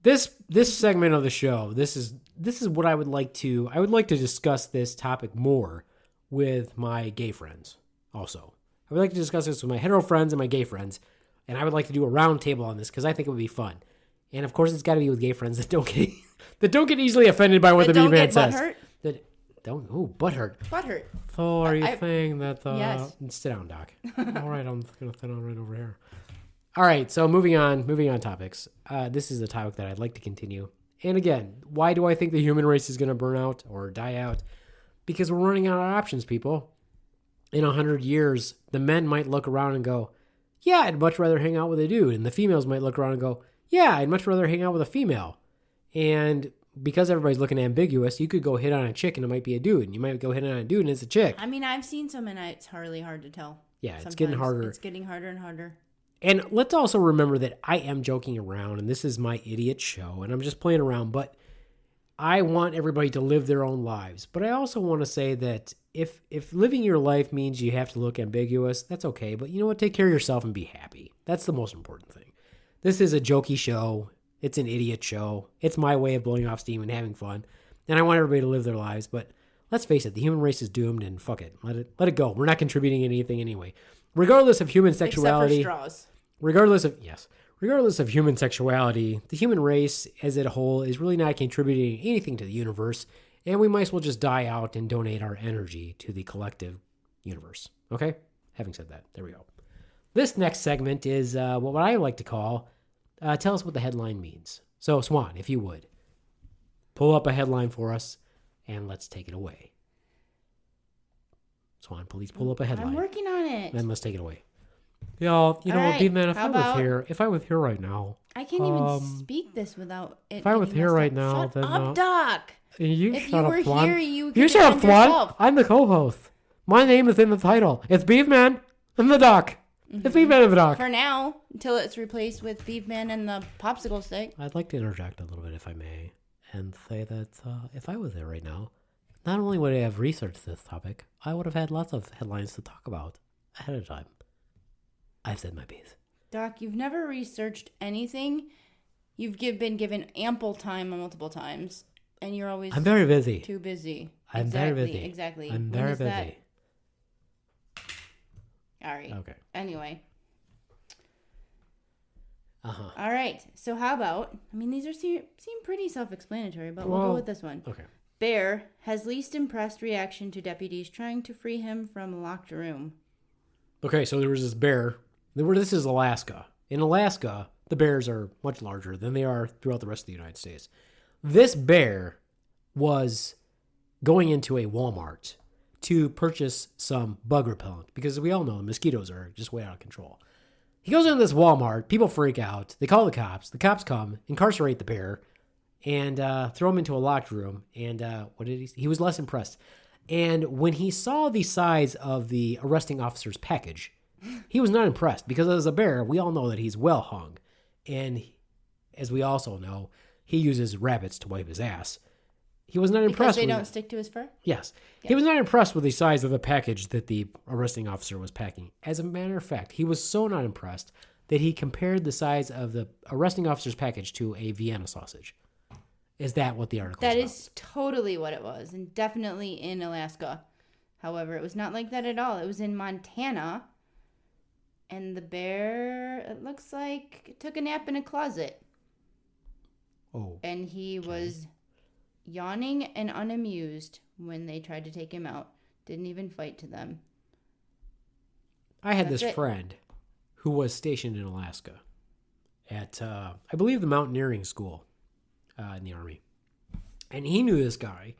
This segment of the show, this is what I would like to discuss this topic more with my gay friends also. I would like to discuss this with my hetero friends and my gay friends, and I would like to do a round table on this because I think it would be fun. And of course, it's got to be with gay friends that don't get easily offended by what That the don't B-Man get says. butthurt? Butthurt. Butthurt. So are you saying that Yes. Sit down, Doc. all right, I'm gonna sit down right over here. All right, so moving on topics. This is a topic that I'd like to continue. And again, why do I think the human race is going to burn out or die out? Because we're running out of options, people. In 100 years, the men might look around and go, yeah, I'd much rather hang out with a dude. And the females might look around and go, yeah, I'd much rather hang out with a female. And because everybody's looking ambiguous, you could go hit on a chick and it might be a dude. And you might go hit on a dude and it's a chick. I mean, I've seen some and it's really hard to tell. Yeah, it's getting harder. It's getting harder and harder. And let's also remember that I am joking around, and this is my idiot show, and I'm just playing around, but I want everybody to live their own lives. But I also want to say that if living your life means you have to look ambiguous, that's okay. But you know what? Take care of yourself and be happy. That's the most important thing. This is a jokey show. It's an idiot show. It's my way of blowing off steam and having fun. And I want everybody to live their lives. But let's face it, the human race is doomed, and fuck it. Let it go. We're not contributing anything anyway. Regardless of human sexuality. Except for straws. Regardless Regardless of human sexuality, the human race as a whole is really not contributing anything to the universe, and we might as well just die out and donate our energy to the collective universe. Okay? Having said that, there we go. This next segment is what I like to call, tell us what the headline means. So, Swan, if you would, pull up a headline for us, and let's take it away. Swan, please pull up a headline. I'm working on it. And let's take it away. Yeah, you know All what, right, Beaveman, if I was here right now, I can't even speak this without it. if I was getting here messed right up. now, Shut then up, Doc. you If shut you up, were Swan. here, you You could shut up, defend Swan. yourself. I'm the co-host. My name is in the title. It's Beaveman and the Doc. It's Beaveman and the Doc. For now, until it's replaced with Beaveman and the popsicle stick. I'd like to interject a little bit, if I may, and say that if I was there right now, not only would I have researched this topic, I would have had lots of headlines to talk about ahead of time. I've said my piece. Doc, you've never researched anything. You've been given ample time multiple times, and you're always I'm very busy. too busy. I'm very busy. Exactly. I'm When very is busy. that? All right. Okay. Anyway. Uh-huh. All right. So how about, these are seem pretty self-explanatory, but we'll go with this one. Okay. Bear has least impressed reaction to deputies trying to free him from a locked room. Okay, so there was this bear. This is Alaska. In Alaska, the bears are much larger than they are throughout the rest of the United States. This bear was going into a Walmart to purchase some bug repellent because we all know mosquitoes are just way out of control. He goes into this Walmart. People freak out. They call the cops. The cops come, incarcerate the bear, and throw him into a locked room. And what did he say? He was less impressed. And when he saw the size of the arresting officer's package, he was not impressed because as a bear, we all know that he's well hung. And as we also know, he uses rabbits to wipe his ass. He was not impressed. Because they don't stick to his fur? Yes. He was not impressed with the size of the package that the arresting officer was packing. As a matter of fact, he was so not impressed that he compared the size of the arresting officer's package to a Vienna sausage. Is that what the article is That about? is totally what it was, and definitely in Alaska. However, it was not like that at all. It was in Montana, and the bear, it looks like, took a nap in a closet. Oh. And he was yawning and unamused when they tried to take him out. Didn't even fight to them. I had That's this it. friend who was stationed in Alaska at, I believe, the mountaineering school in the Army. And he knew this guy.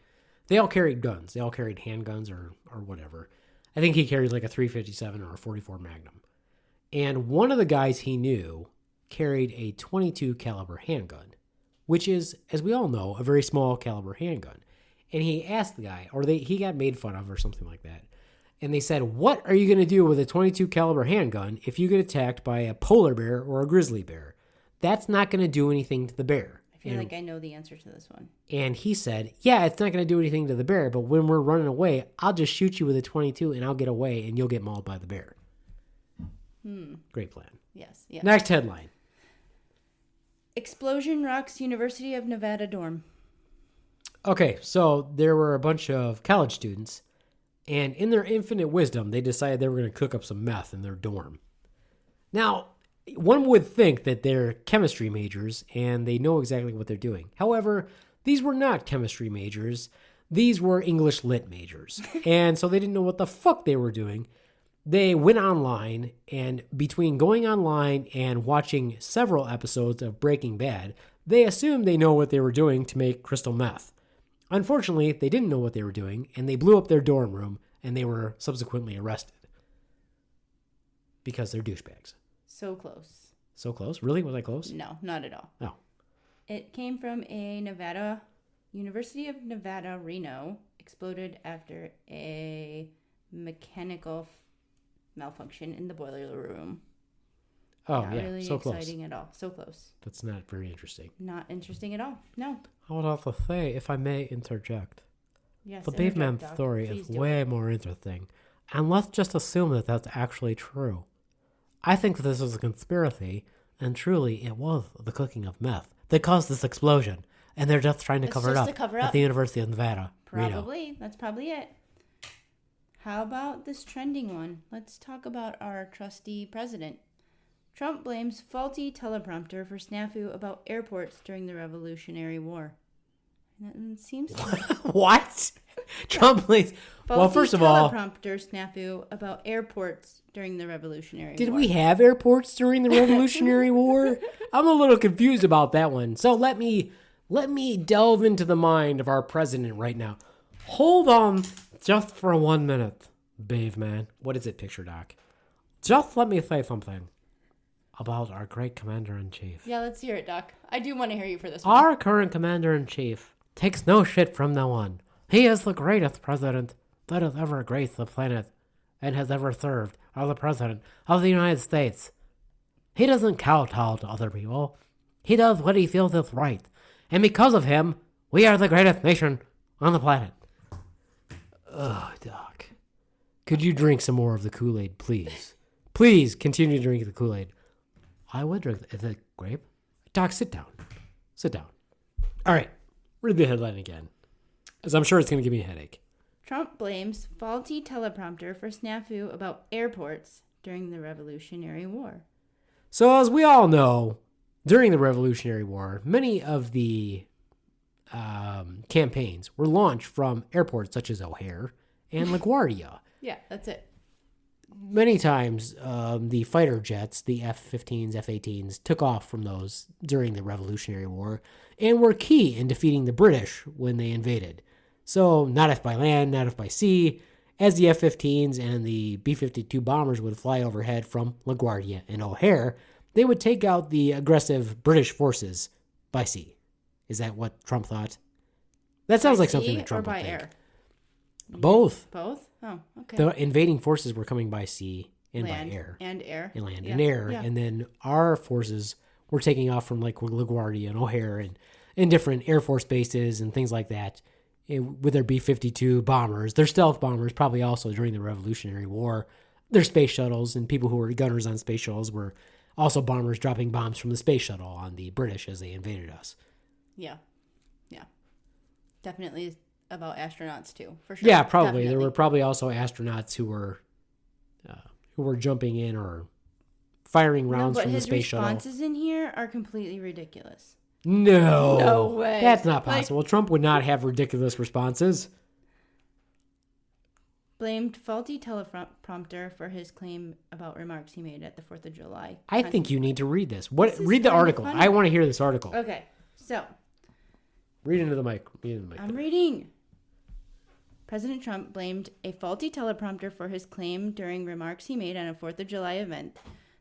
They all carried guns. They all carried handguns or whatever. I think he carried like a 357 or a 44 Magnum. And one of the guys he knew carried a 22 caliber handgun, which is, as we all know, a very small caliber handgun. And he asked the guy, or he got made fun of or something like that. And they said, what are you going to do with a 22 caliber handgun if you get attacked by a polar bear or a grizzly bear? That's not going to do anything to the bear. I feel like I know the answer to this one. And he said, yeah, it's not going to do anything to the bear, but when we're running away, I'll just shoot you with a 22 and I'll get away and you'll get mauled by the bear. Great plan. Yes. Next headline. Explosion rocks University of Nevada dorm. Okay, so there were a bunch of college students, and in their infinite wisdom, they decided they were going to cook up some meth in their dorm. Now, one would think that they're chemistry majors and they know exactly what they're doing. However, these were not chemistry majors. These were English lit majors. And so they didn't know what the fuck they were doing. They went online, and between going online and watching several episodes of Breaking Bad, they assumed they know what they were doing to make crystal meth. Unfortunately, they didn't know what they were doing, and they blew up their dorm room, and they were subsequently arrested. Because they're douchebags. So close. So close? Really? Was I close? No, not at all. Oh. It came from a University of Nevada, Reno, exploded after a mechanical malfunction in the boiler room. Oh, Not yeah. really So close. exciting at all. So close. That's not very interesting. Not interesting at all. No. I would have to say, if I may interject, Yes. the interject, Beaveman Doc. story Please is do way it. more interesting. And let's just assume that that's actually true. I think that this is a conspiracy, and truly it was the cooking of meth that caused this explosion. And they're just trying to It's cover it just up to cover at up. the University of Nevada, Reno. Probably. That's probably it. How about this trending one? Let's talk about our trusty president. Trump blames faulty teleprompter for snafu about airports during the Revolutionary War. And that seems to What? Trump blames... Well, faulty first of all, teleprompter snafu about airports during the Revolutionary did War. we have airports during the Revolutionary War? I'm a little confused about that one. So let me delve into the mind of our president right now. Hold on just for 1 minute, Beaveman. What is it, Picture Doc? Just let me say something about our great commander-in-chief. Yeah, let's hear it, Doc. I do want to hear you for this one. Our current commander-in-chief takes no shit from no one. He is the greatest president that has ever graced the planet and has ever served as the president of the United States. He doesn't kowtow to other people. He does what he feels is right. And because of him, we are the greatest nation on the planet. Ugh, Doc. Could you drink some more of the Kool-Aid, please? Please continue to drink the Kool-Aid. I would drink. Is it grape? Doc, sit down. Sit down. All right. Read the headline again, as I'm sure it's going to give me a headache. Trump blames faulty teleprompter for snafu about airports during the Revolutionary War. So, as we all know, during the Revolutionary War, many of the campaigns were launched from airports such as O'Hare and LaGuardia. Yeah, that's it. Many times, the fighter jets, the F-15s, F-18s, took off from those during the Revolutionary War and were key in defeating the British when they invaded. So, not if by land, not if by sea, as the F-15s and the B-52 bombers would fly overhead from LaGuardia and O'Hare, they would take out the aggressive British forces by sea. Is that what Trump thought? That sounds By like something sea that Trump or would by think. air? Both. Both? Oh, okay. The invading forces were coming by sea and Land by air. and air. And land Yeah, and air. yeah. And then our forces were taking off from like LaGuardia and O'Hare and different Air Force bases and things like that with their B-52 bombers, their stealth bombers, probably also during the Revolutionary War. Their space shuttles and people who were gunners on space shuttles were also bombers dropping bombs from the space shuttle on the British as they invaded us. Yeah. Yeah. Definitely about astronauts too, for sure. Yeah, probably. Definitely. There were probably also astronauts who were jumping in or firing rounds but from the his space shuttle. responses in here are completely ridiculous. No. No way. That's not Like- possible. Trump would not have ridiculous responses. Blamed faulty teleprompter for his claim about remarks he made at the 4th of July. I think you need to read this. This is Read the kind of article. funny. I want to hear this article. Okay, so Read into the mic. Read into the mic. I'm reading. President Trump blamed a faulty teleprompter for his claim during remarks he made on a 4th of July event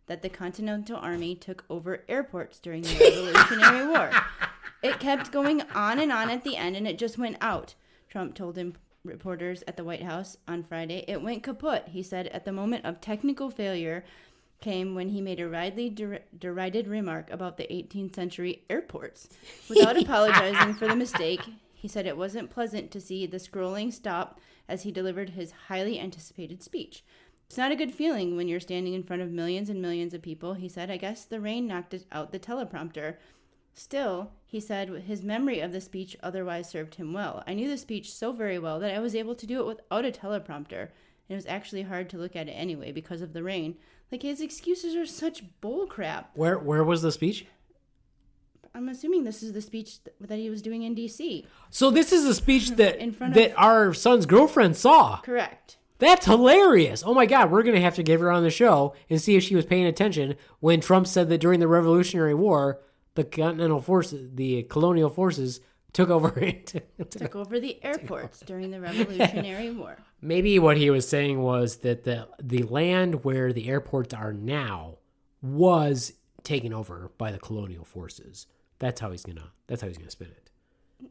that the Continental Army took over airports during the Revolutionary War. It kept going on and on at the end, and it just went out, Trump told reporters at the White House on Friday. It went kaput, he said, at the moment of technical failure came when he made a widely derided remark about the 18th century airports. Without apologizing for the mistake, he said it wasn't pleasant to see the scrolling stop as he delivered his highly anticipated speech. It's not a good feeling when you're standing in front of millions and millions of people, he said. I guess the rain knocked out the teleprompter. Still, he said his memory of the speech otherwise served him well. I knew the speech so very well that I was able to do it without a teleprompter. And it was actually hard to look at it anyway because of the rain. Like, his excuses are such bullcrap. Where was the speech? I'm assuming this is the speech that he was doing in D.C. So this is a speech that In front that of- our son's girlfriend saw. Correct. That's hilarious. Oh my God, we're going to have to give her on the show and see if she was paying attention when Trump said that during the Revolutionary War, the Continental Forces, the colonial forces took over it. Took over the airports during the Revolutionary War. Maybe what he was saying was that the land where the airports are now was taken over by the colonial forces. That's how he's gonna spin it.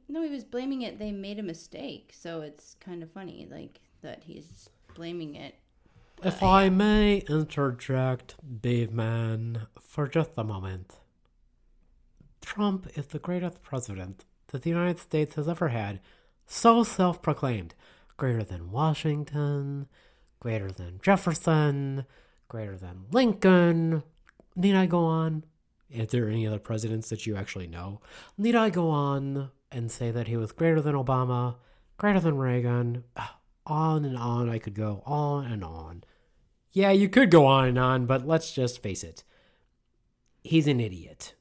No, he was blaming it. They made a mistake, so it's kind of funny, like that he's blaming it. If I may interject, Beaveman, for just a moment. Trump is the greatest president that the United States has ever had, so self-proclaimed. Greater than Washington, greater than Jefferson, greater than Lincoln. Need I go on? Is there any other presidents that you actually know? Need I go on and say that he was greater than Obama, greater than Reagan? On and on I could go, on and on. Yeah, you could go on and on, but let's just face it. he's an idiot.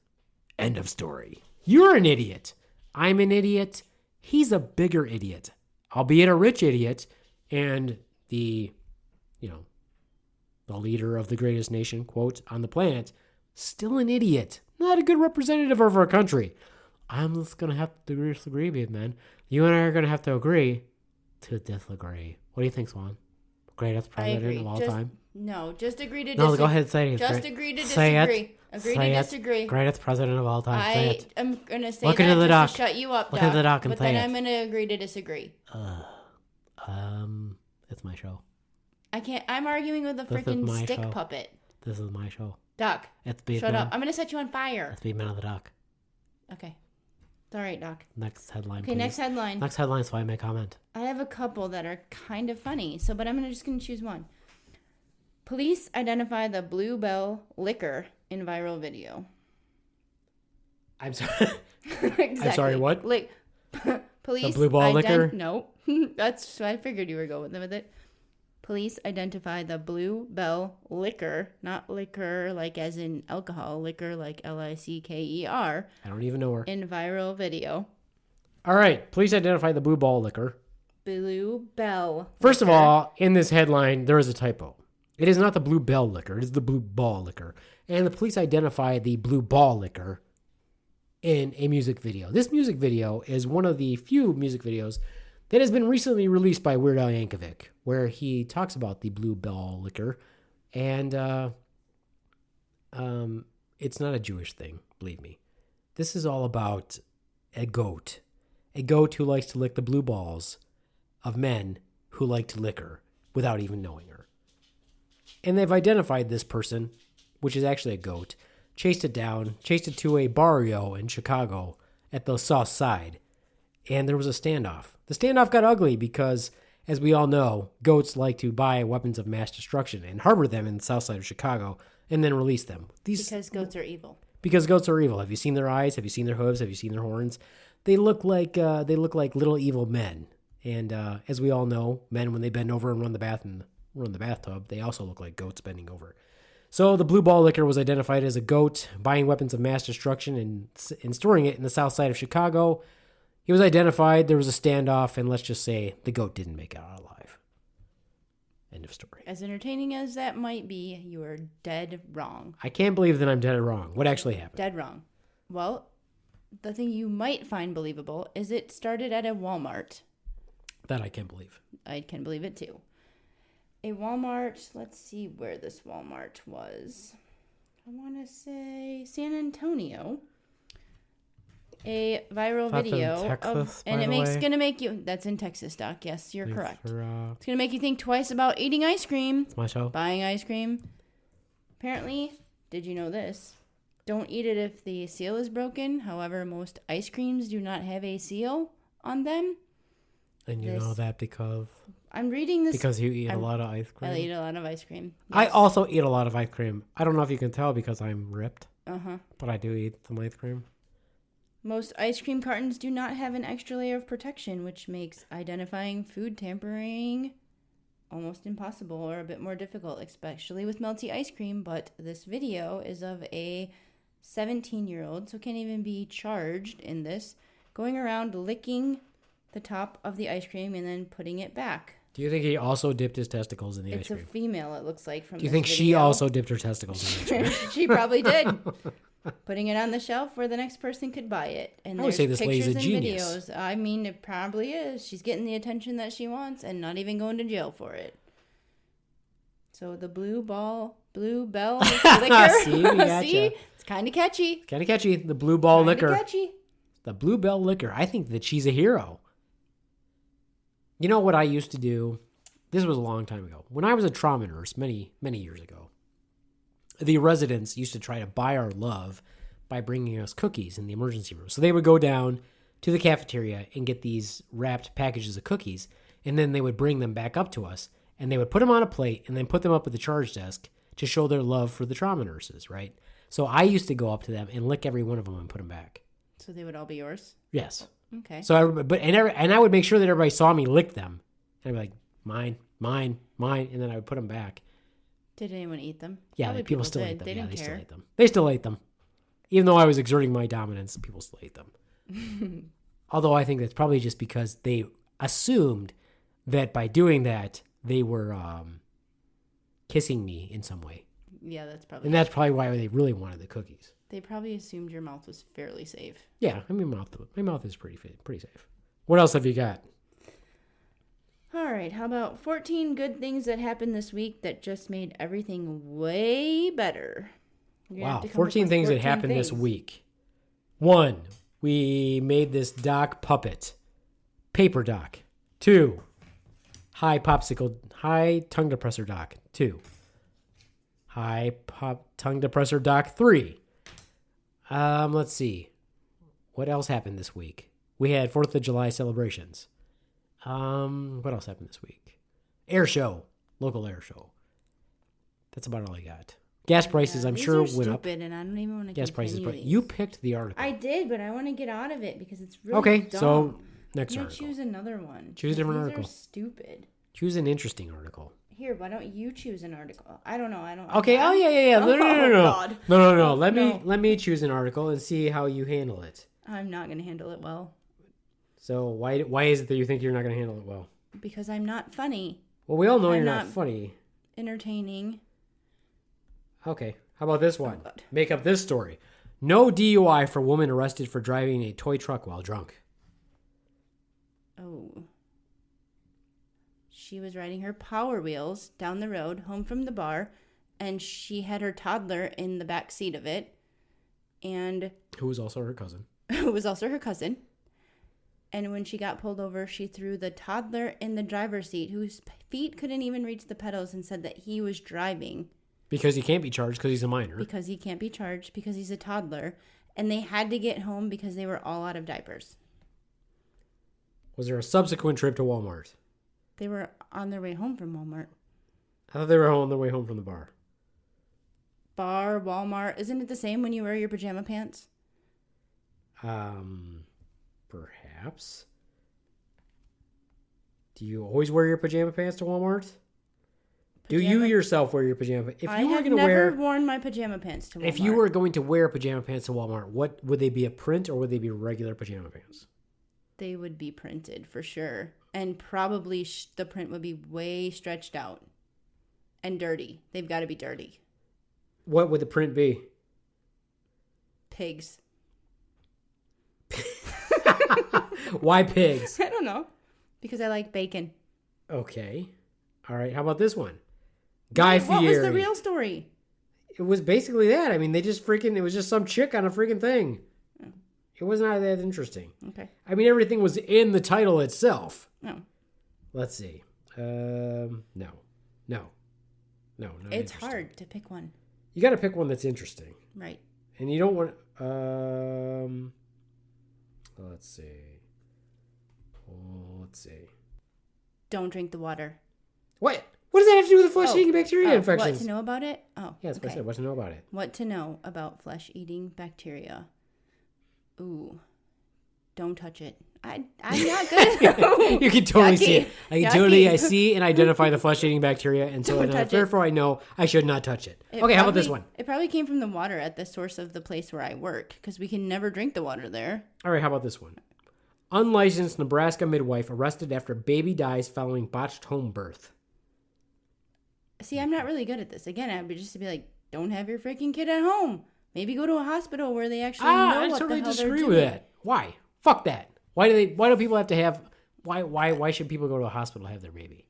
End of story. You're an idiot. I'm an idiot. He's a bigger idiot, albeit a rich idiot, and the leader of the greatest nation, quote, on the planet, still an idiot. Not a good representative of our country. I'm just going to have to disagree, Beaveman. You and I are going to have to agree to disagree. What do you think, Swan? Greatest president of all time? No, just agree to disagree. No, go ahead and say it. Just agree to disagree. Agree to disagree. Greatest president of all time. Say it. I'm going to say Look that into the just doc. to shut you up, Look Doc. at the doc and but say then it. I'm going to agree to disagree. It's my show. I can't. I'm arguing with a This is freaking my stick show. puppet. This is my show. Doc, It's Beaveman. shut up. I'm going to set you on fire. It's Beaveman on the doc. Okay. It's all right, Doc. Next headline, Okay, please. next headline. Next headline, so I may comment. I have a couple that are kind of funny, but I'm just going to choose one. Police identify the Blue Bell liquor in viral video. I'm sorry. Exactly. I'm sorry, what? Police. The Blue Ball liquor? No. That's. I figured you were going with it. Police identify the Blue Bell liquor, not liquor like as in alcohol, liquor like Licker, I don't even know her. in viral video. All right. Police identify the Blue Ball liquor. Blue Bell. First of liquor. all, in this headline, there is a typo. It is not the Blue Bell liquor. It is the Blue Ball liquor. And the police identify the Blue Ball liquor in a music video. This music video is one of the few music videos that has been recently released by Weird Al Yankovic, where he talks about the Blue Ball liquor. And it's not a Jewish thing, believe me. This is all about a goat who likes to lick the blue balls of men who like to lick her without even knowing her. And they've identified this person, which is actually a goat, chased it to a barrio in Chicago at the south side, and there was a standoff. The standoff got ugly because, as we all know, goats like to buy weapons of mass destruction and harbor them in the south side of Chicago and then release them. Because goats are evil. Because goats are evil. Have you seen their eyes? Have you seen their hooves? Have you seen their horns? They look like little evil men. And as we all know, men, when they bend over and run the bathtub, they also look like goats bending over. So the Blue Ball liquor was identified as a goat buying weapons of mass destruction and storing it in the south side of Chicago. He was identified. There was a standoff, and let's just say the goat didn't make it out alive. End of story. As entertaining as that might be, you are dead wrong. I can't believe that I'm dead wrong. What actually happened? Dead wrong. Well, the thing you might find believable is it started at a Walmart. That I can't believe. I can believe it too. A Walmart, let's see where this Walmart was. I want to say San Antonio. A viral That's in video Texas, and by it the makes way? gonna make you. That's in Texas, Doc. Yes, you're Thanks correct. for, It's gonna make you think twice about eating ice cream, It's my show. buying ice cream. Apparently, did you know this? Don't eat it if the seal is broken. However, most ice creams do not have a seal on them. And you know that because I'm reading this you eat a lot of ice cream. I eat a lot of ice cream. I Yes. also eat a lot of ice cream. I don't know if you can tell because I'm ripped, Uh-huh. but I do eat some ice cream. Most ice cream cartons do not have an extra layer of protection, which makes identifying food tampering almost impossible or a bit more difficult, especially with melty ice cream. But this video is of a 17-year-old, so can't even be charged in this, going around licking the top of the ice cream and then putting it back. Do you think he also dipped his testicles in the It's ice a cream? female, it looks like, from Do you this think she video. also dipped her testicles in the ice cream? She probably did. Putting it on the shelf where the next person could buy it. And I would there's say this lady's pictures a and genius. videos. I mean, it probably is. She's getting the attention that she wants and not even going to jail for it. So the Blue Bell liquor. See, we gotcha. See? It's kind of catchy. Kind of catchy. The Blue Ball Kinda liquor. catchy. The Blue Bell liquor. I think that she's a hero. You know what I used to do? This was a long time ago. When I was a trauma nurse many, many years ago, the residents used to try to buy our love by bringing us cookies in the emergency room. So they would go down to the cafeteria and get these wrapped packages of cookies, and then they would bring them back up to us, and they would put them on a plate and then put them up at the charge desk to show their love for the trauma nurses, right? So I used to go up to them and lick every one of them and put them back. So they would all be yours? Yes. Okay. So I would make sure that everybody saw me lick them. And I'd be like, mine, mine, mine, and then I would put them back. Did anyone eat them? Yeah, Probably people still ate them. They Yeah, didn't they care. still ate them. They still ate them. Even though I was exerting my dominance, people still ate them. Although I think that's probably just because they assumed that by doing that, they were kissing me in some way. Yeah, that's probably. And that's probably why they really wanted the cookies. They probably assumed your mouth was fairly safe. Yeah, I mean, my mouth is pretty safe. What else have you got? All right, how about 14 good things that happened this week that just made everything way better? Wow, 14 things that happened this week. 1, we made this doc puppet. Paper doc. 2, high tongue depressor doc. 2, tongue depressor doc. 3. Let's see. What else happened this week? We had 4th of July celebrations. What else happened this week? Air show. Local air show. That's about all I got. Gas prices, I'm sure, went up. And I don't even want to Gas prices, but these. you picked the article. I did, but I want to get out of it because it's really Okay, dumb. so next I'm article. choose another one. Choose a different These article. are stupid. Choose an interesting article. Here, why don't you choose an article? I don't know. Okay. Oh yeah. No. God. No. Let No. me choose an article and see how you handle it. I'm not going to handle it well So why is it that you think you're not going to handle it well? because I'm not funny, Well, we all know I'm you're not not- funny. entertaining. Okay. How about this one? God. Make up this story. No DUI for woman arrested for driving a toy truck while drunk. Oh. She was riding her Power Wheels down the road home from the bar, and she had her toddler in the back seat of it, and Who was also her cousin. who was also her cousin. And when she got pulled over, she threw the toddler in the driver's seat, whose feet couldn't even reach the pedals, and said that he was driving Because he can't be charged because he's a minor. because he can't be charged because he's a toddler. And they had to get home because they were all out of diapers. Was there a subsequent trip to Walmart? They were on their way home from Walmart. I thought they were on their way home from the bar. Bar, Walmart. Isn't it the same when you wear your pajama pants? Perhaps. Do you always wear your pajama pants to Walmart? Do you yourself wear your pajama pants? If I you were have going to never wear, worn my pajama pants to Walmart. if you were going to wear pajama pants to Walmart, what would they be? A print or would they be regular pajama pants? They would be printed for sure. And probably the print would be way stretched out. And dirty. They've got to be dirty. What would the print be? Pigs. Why pigs? I don't know. Because I like bacon. Okay. All right. How about this one? Guy Fieri. What was the real story? It was basically that. I mean, it was just some chick on a freaking thing. It was not that interesting. Okay. I mean, everything was in the title itself. No. Let's see. No. Not It's interesting. hard to pick one. You got to pick one that's interesting. Right. And you don't want... let's see. Don't drink the water. What? What does that have to do with the flesh-eating bacteria What infections? to know about it? Oh, Yeah, that's what I said. What to know about it? What to know about flesh-eating bacteria. Ooh. Don't touch it. I'm not good. You can totally Yucky. see it. I can Yucky. totally see and identify the flesh-eating bacteria, and so Don't touch it. therefore I know I should not touch it. It Okay, how about this probably- one? It probably came from the water at the source of the place where I work, because we can never drink the water there. All right, how about this one? Unlicensed Nebraska midwife arrested after baby dies following botched home birth. See, I'm not really good at this. Again, I would just be like, don't have your freaking kid at home. Maybe go to a hospital where they actually know I what totally the hell they're disagree doing. with that. Why? Fuck that. Why do people have to have? Why should people go to a hospital to have their baby?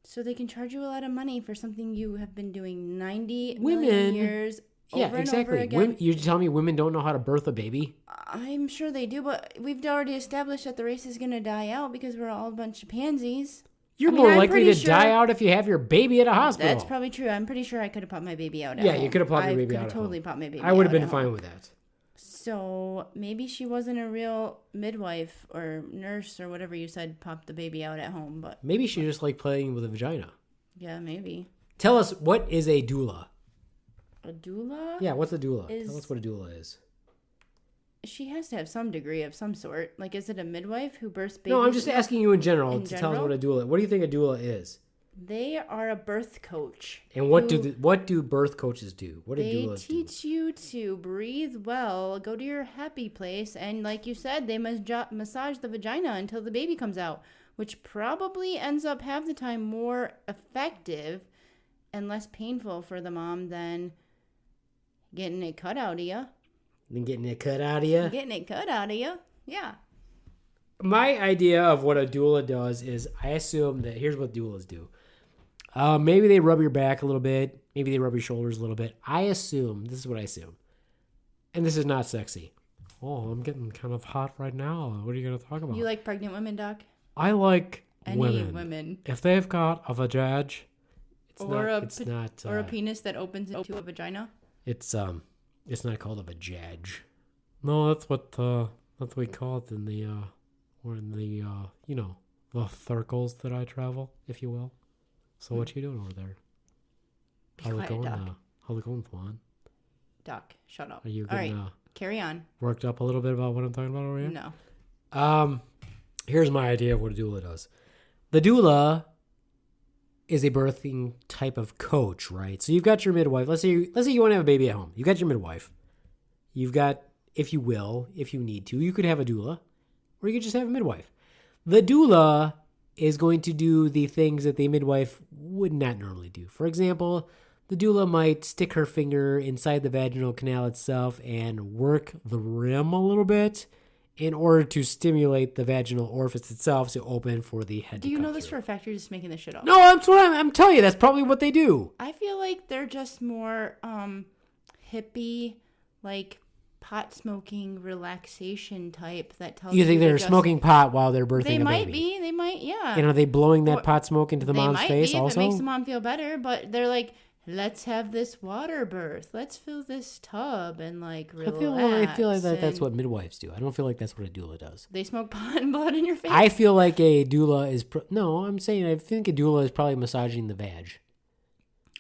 So they can charge you a lot of money for something you have been doing 90 Women- million years Yeah, over and exactly. over again. Women, you're telling me women don't know how to birth a baby? I'm sure they do, but we've already established that the race is going to die out because we're all a bunch of pansies. You're I mean, more I'm likely pretty to sure- die out if you have your baby at a hospital. That's probably true. I'm pretty sure I could have popped my baby out at Yeah, home. you could have popped your I baby could out have at totally home. popped my baby I would have out been at fine home. with that. So maybe she wasn't a real midwife or nurse or whatever you said popped the baby out at home, but Maybe she just liked playing with a vagina. yeah, maybe. Tell us, what is a doula? A doula? Yeah, what's a doula? Is- Tell us what a doula is. She has to have some degree of some sort. Like, is it a midwife who births babies? No, I'm just asking you in general In to tell us general? what a doula is. What do you think a doula is? They are a birth coach. And what do birth coaches do? What do They doulas do? teach you to breathe well, go to your happy place, and like you said, they massage the vagina until the baby comes out, which probably ends up half the time more effective and less painful for the mom than getting it cut out of you. Then getting it cut out of you? Getting it cut out of you. Yeah. My idea of what a doula does is I assume that here's what doulas do. Maybe they rub your back a little bit. Maybe they rub your shoulders a little bit. This is what I assume. And this is not sexy. Oh, I'm getting kind of hot right now. What are you going to talk about? You like pregnant women, Doc? I like Any women. If they've got a vajaj, Or a penis that opens into a vagina? It's not called a vajaj. no, that's what we call it in the the circles that I travel, if you will. So what you doing over there? How's it going? How's it going, Swan? Doc, shut up. Are you All getting right, carry on. worked up a little bit about what I'm talking about over here? No. Here's my idea of what a doula does. The doula is a birthing type of coach, right? So you've got your midwife. Let's say you want to have a baby at home. You've got your midwife. You've got, if you need to, you could have a doula, or you could just have a midwife. The doula is going to do the things that the midwife would not normally do. For example, the doula might stick her finger inside the vaginal canal itself and work the rim a little bit in order to stimulate the vaginal orifice itself to open for the head. Do you know this for a fact? You're just making this shit up. No, I'm telling you. That's probably what they do. I feel like they're just more hippie, like pot smoking relaxation type that tells You think they're just smoking pot while they're birthing They a might baby? be. They might, yeah. And are they blowing that Or- pot smoke into the They mom's might face be if also? it makes the mom feel better, but they're like, let's have this water birth. Let's fill this tub and like relax. I feel like that's and what midwives do. I don't feel like that's what a doula does. they smoke pot and blood in your face. I feel like a doula is... No, I'm saying I think a doula is probably massaging the vag.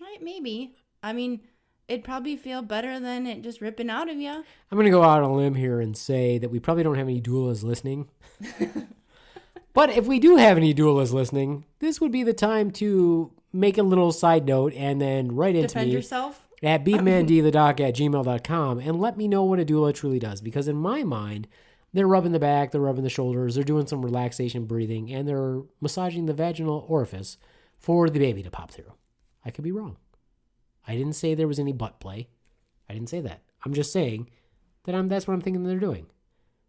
Right, maybe. I mean, it'd probably feel better than it just ripping out of you. I'm going to go out on a limb here and say that we probably don't have any doulas listening. But if we do have any doulas listening, this would be the time to make a little side note and then write into Defend me yourself. at beavemandoc@gmail.com and let me know what a doula truly does. Because in my mind, they're rubbing the back, they're rubbing the shoulders, they're doing some relaxation breathing, and they're massaging the vaginal orifice for the baby to pop through. I could be wrong. I didn't say there was any butt play. I didn't say that. I'm just saying that that's what I'm thinking they're doing.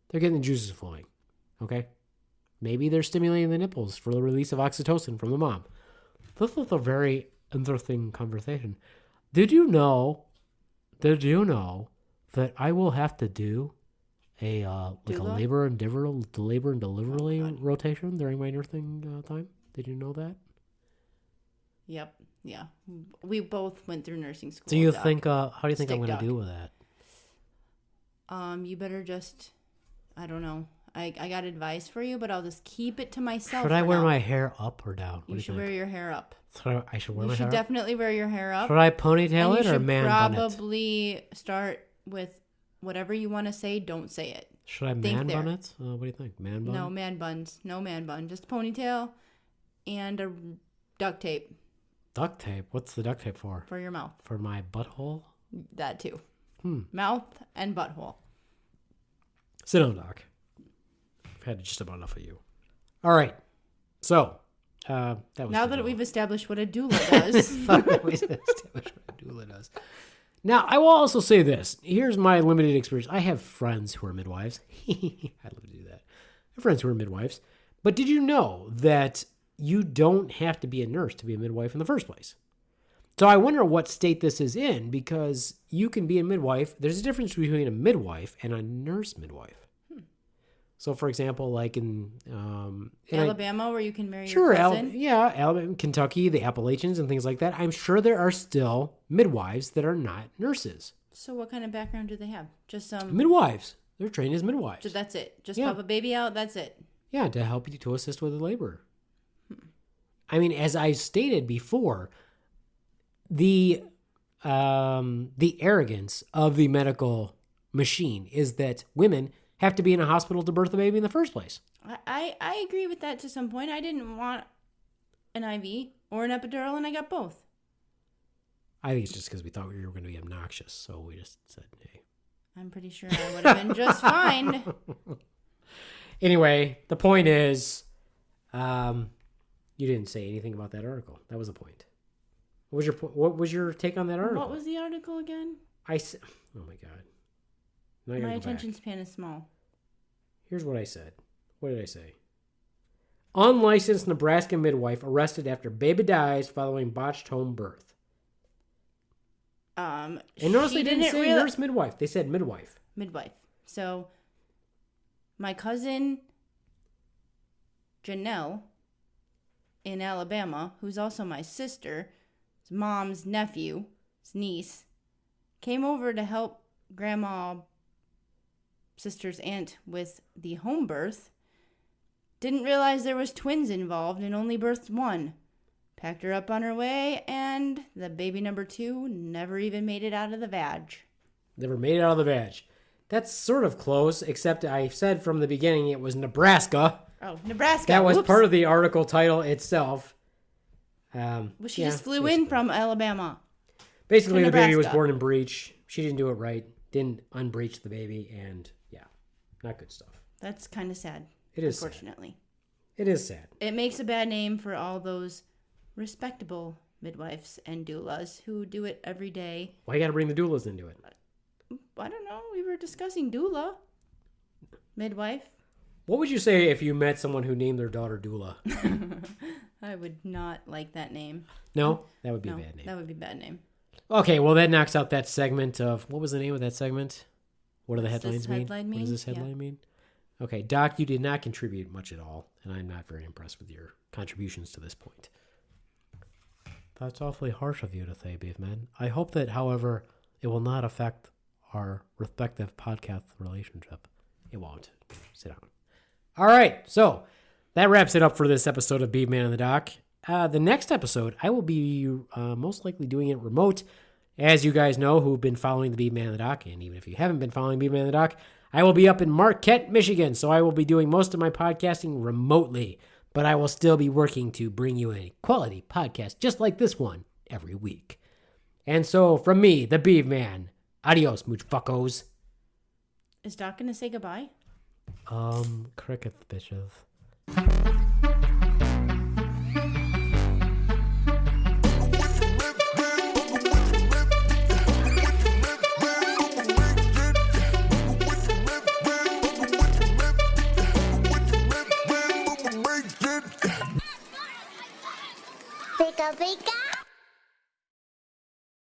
They're getting the juices flowing. Okay? Maybe they're stimulating the nipples for the release of oxytocin from the mom. This is a very interesting conversation. Did you know that I will have to do a Doula? labor and delivery rotation during my nursing time? Did you know that? Yep. Yeah. We both went through nursing school. Do you Doc. think? How do you think I'm Stick going to doc. do with that? You better just, I don't know. I got advice for you, but I'll just keep it to myself. Should I for wear now. my hair up or down? What do You you should think? wear your hair up. I should wear You my should hair up. definitely wear your hair up. Should I ponytail and it you or should man bun it? probably start with whatever you want to say. Don't say it. Should I think man there. bun it? What do you think? Man bun? No man buns. No man bun. Just ponytail and a duct tape Duct tape? What's the duct tape for? for your mouth. For my butthole? That too. Mouth and butthole. Sit down, Doc. I've had just about enough of you. All right. So, that was Now the that doula. we've established what a doula does. Doula does. Now, I will also say this. Here's my limited experience. I have friends who are midwives. I love to do that. I have friends who are midwives. But did you know that you don't have to be a nurse to be a midwife in the first place? So I wonder what state this is in, because you can be a midwife. There's a difference between a midwife and a nurse midwife. So, for example, like in Alabama, where you can marry Sure, your cousin. Alabama, Kentucky, the Appalachians, and things like that. I'm sure there are still midwives that are not nurses. So what kind of background do they have? Just some. Midwives. They're trained as midwives. So that's it. Just Yeah. pop a baby out. That's it. Yeah, to help you to assist with the labor. I mean, as I stated before, the arrogance of the medical machine is that women have to be in a hospital to birth a baby in the first place. I agree with that to some point. I didn't want an IV. or an epidural, and I got both. I think it's just because we thought we were going to be obnoxious, so we just said, hey. I'm pretty sure I would have been just fine. Anyway, the point is, you didn't say anything about that article. That was the point. What was your take on that article? What was the article again? Oh my God. Now I gotta My go attention back. span is small. Here's what I said. What did I say? Unlicensed Nebraska midwife arrested after baby dies following botched home birth. And notice they didn't say nurse midwife. They said midwife. Midwife. So, my cousin Janelle in Alabama, who's also my sister's mom's nephew, his niece, came over to help grandma, sister's aunt, with the home birth. Didn't realize there was twins involved and only birthed one. Packed her up on her way, and the baby number 2 never even made it out of the vag. Never made it out of the vag. That's sort of close, except I said from the beginning it was Nebraska. Oh, Nebraska. That was Whoops. part of the article title itself. Well, she just flew in from Alabama. Basically, to the baby was Nebraska. born in breech. She didn't do it right. Didn't unbreech the baby, and yeah, not good stuff. That's kind of sad. It is sad. Unfortunately. It is sad. It makes a bad name for all those respectable midwives and doulas who do it every day. Why you got to bring the doulas into it? I don't know. We were discussing doula. Midwife. What would you say if you met someone who named their daughter Doula? I would not like that name. No? That would be No, a bad name. that would be a bad name. Okay, well, that knocks out that segment of... What was the name of that segment? What do the What's headlines this mean? headline What does mean? this headline Yeah. mean? Okay, Doc, you did not contribute much at all, and I'm not very impressed with your contributions to this point. That's awfully harsh of you to say, Beaveman. I hope that, however, it will not affect our respective podcast relationship. It won't. Sit down. All right, so that wraps it up for this episode of Beaveman and the Doc. The next episode, I will be most likely doing it remote. As you guys know, who've been following the Beaveman and the Doc, and even if you haven't been following Beaveman and the Doc, I will be up in Marquette, Michigan, so I will be doing most of my podcasting remotely, but I will still be working to bring you a quality podcast just like this one every week. And so, from me, the Beaveman, adios, mooch fuckos. Is Doc going to say goodbye? Crickets, bitches. Pika pika.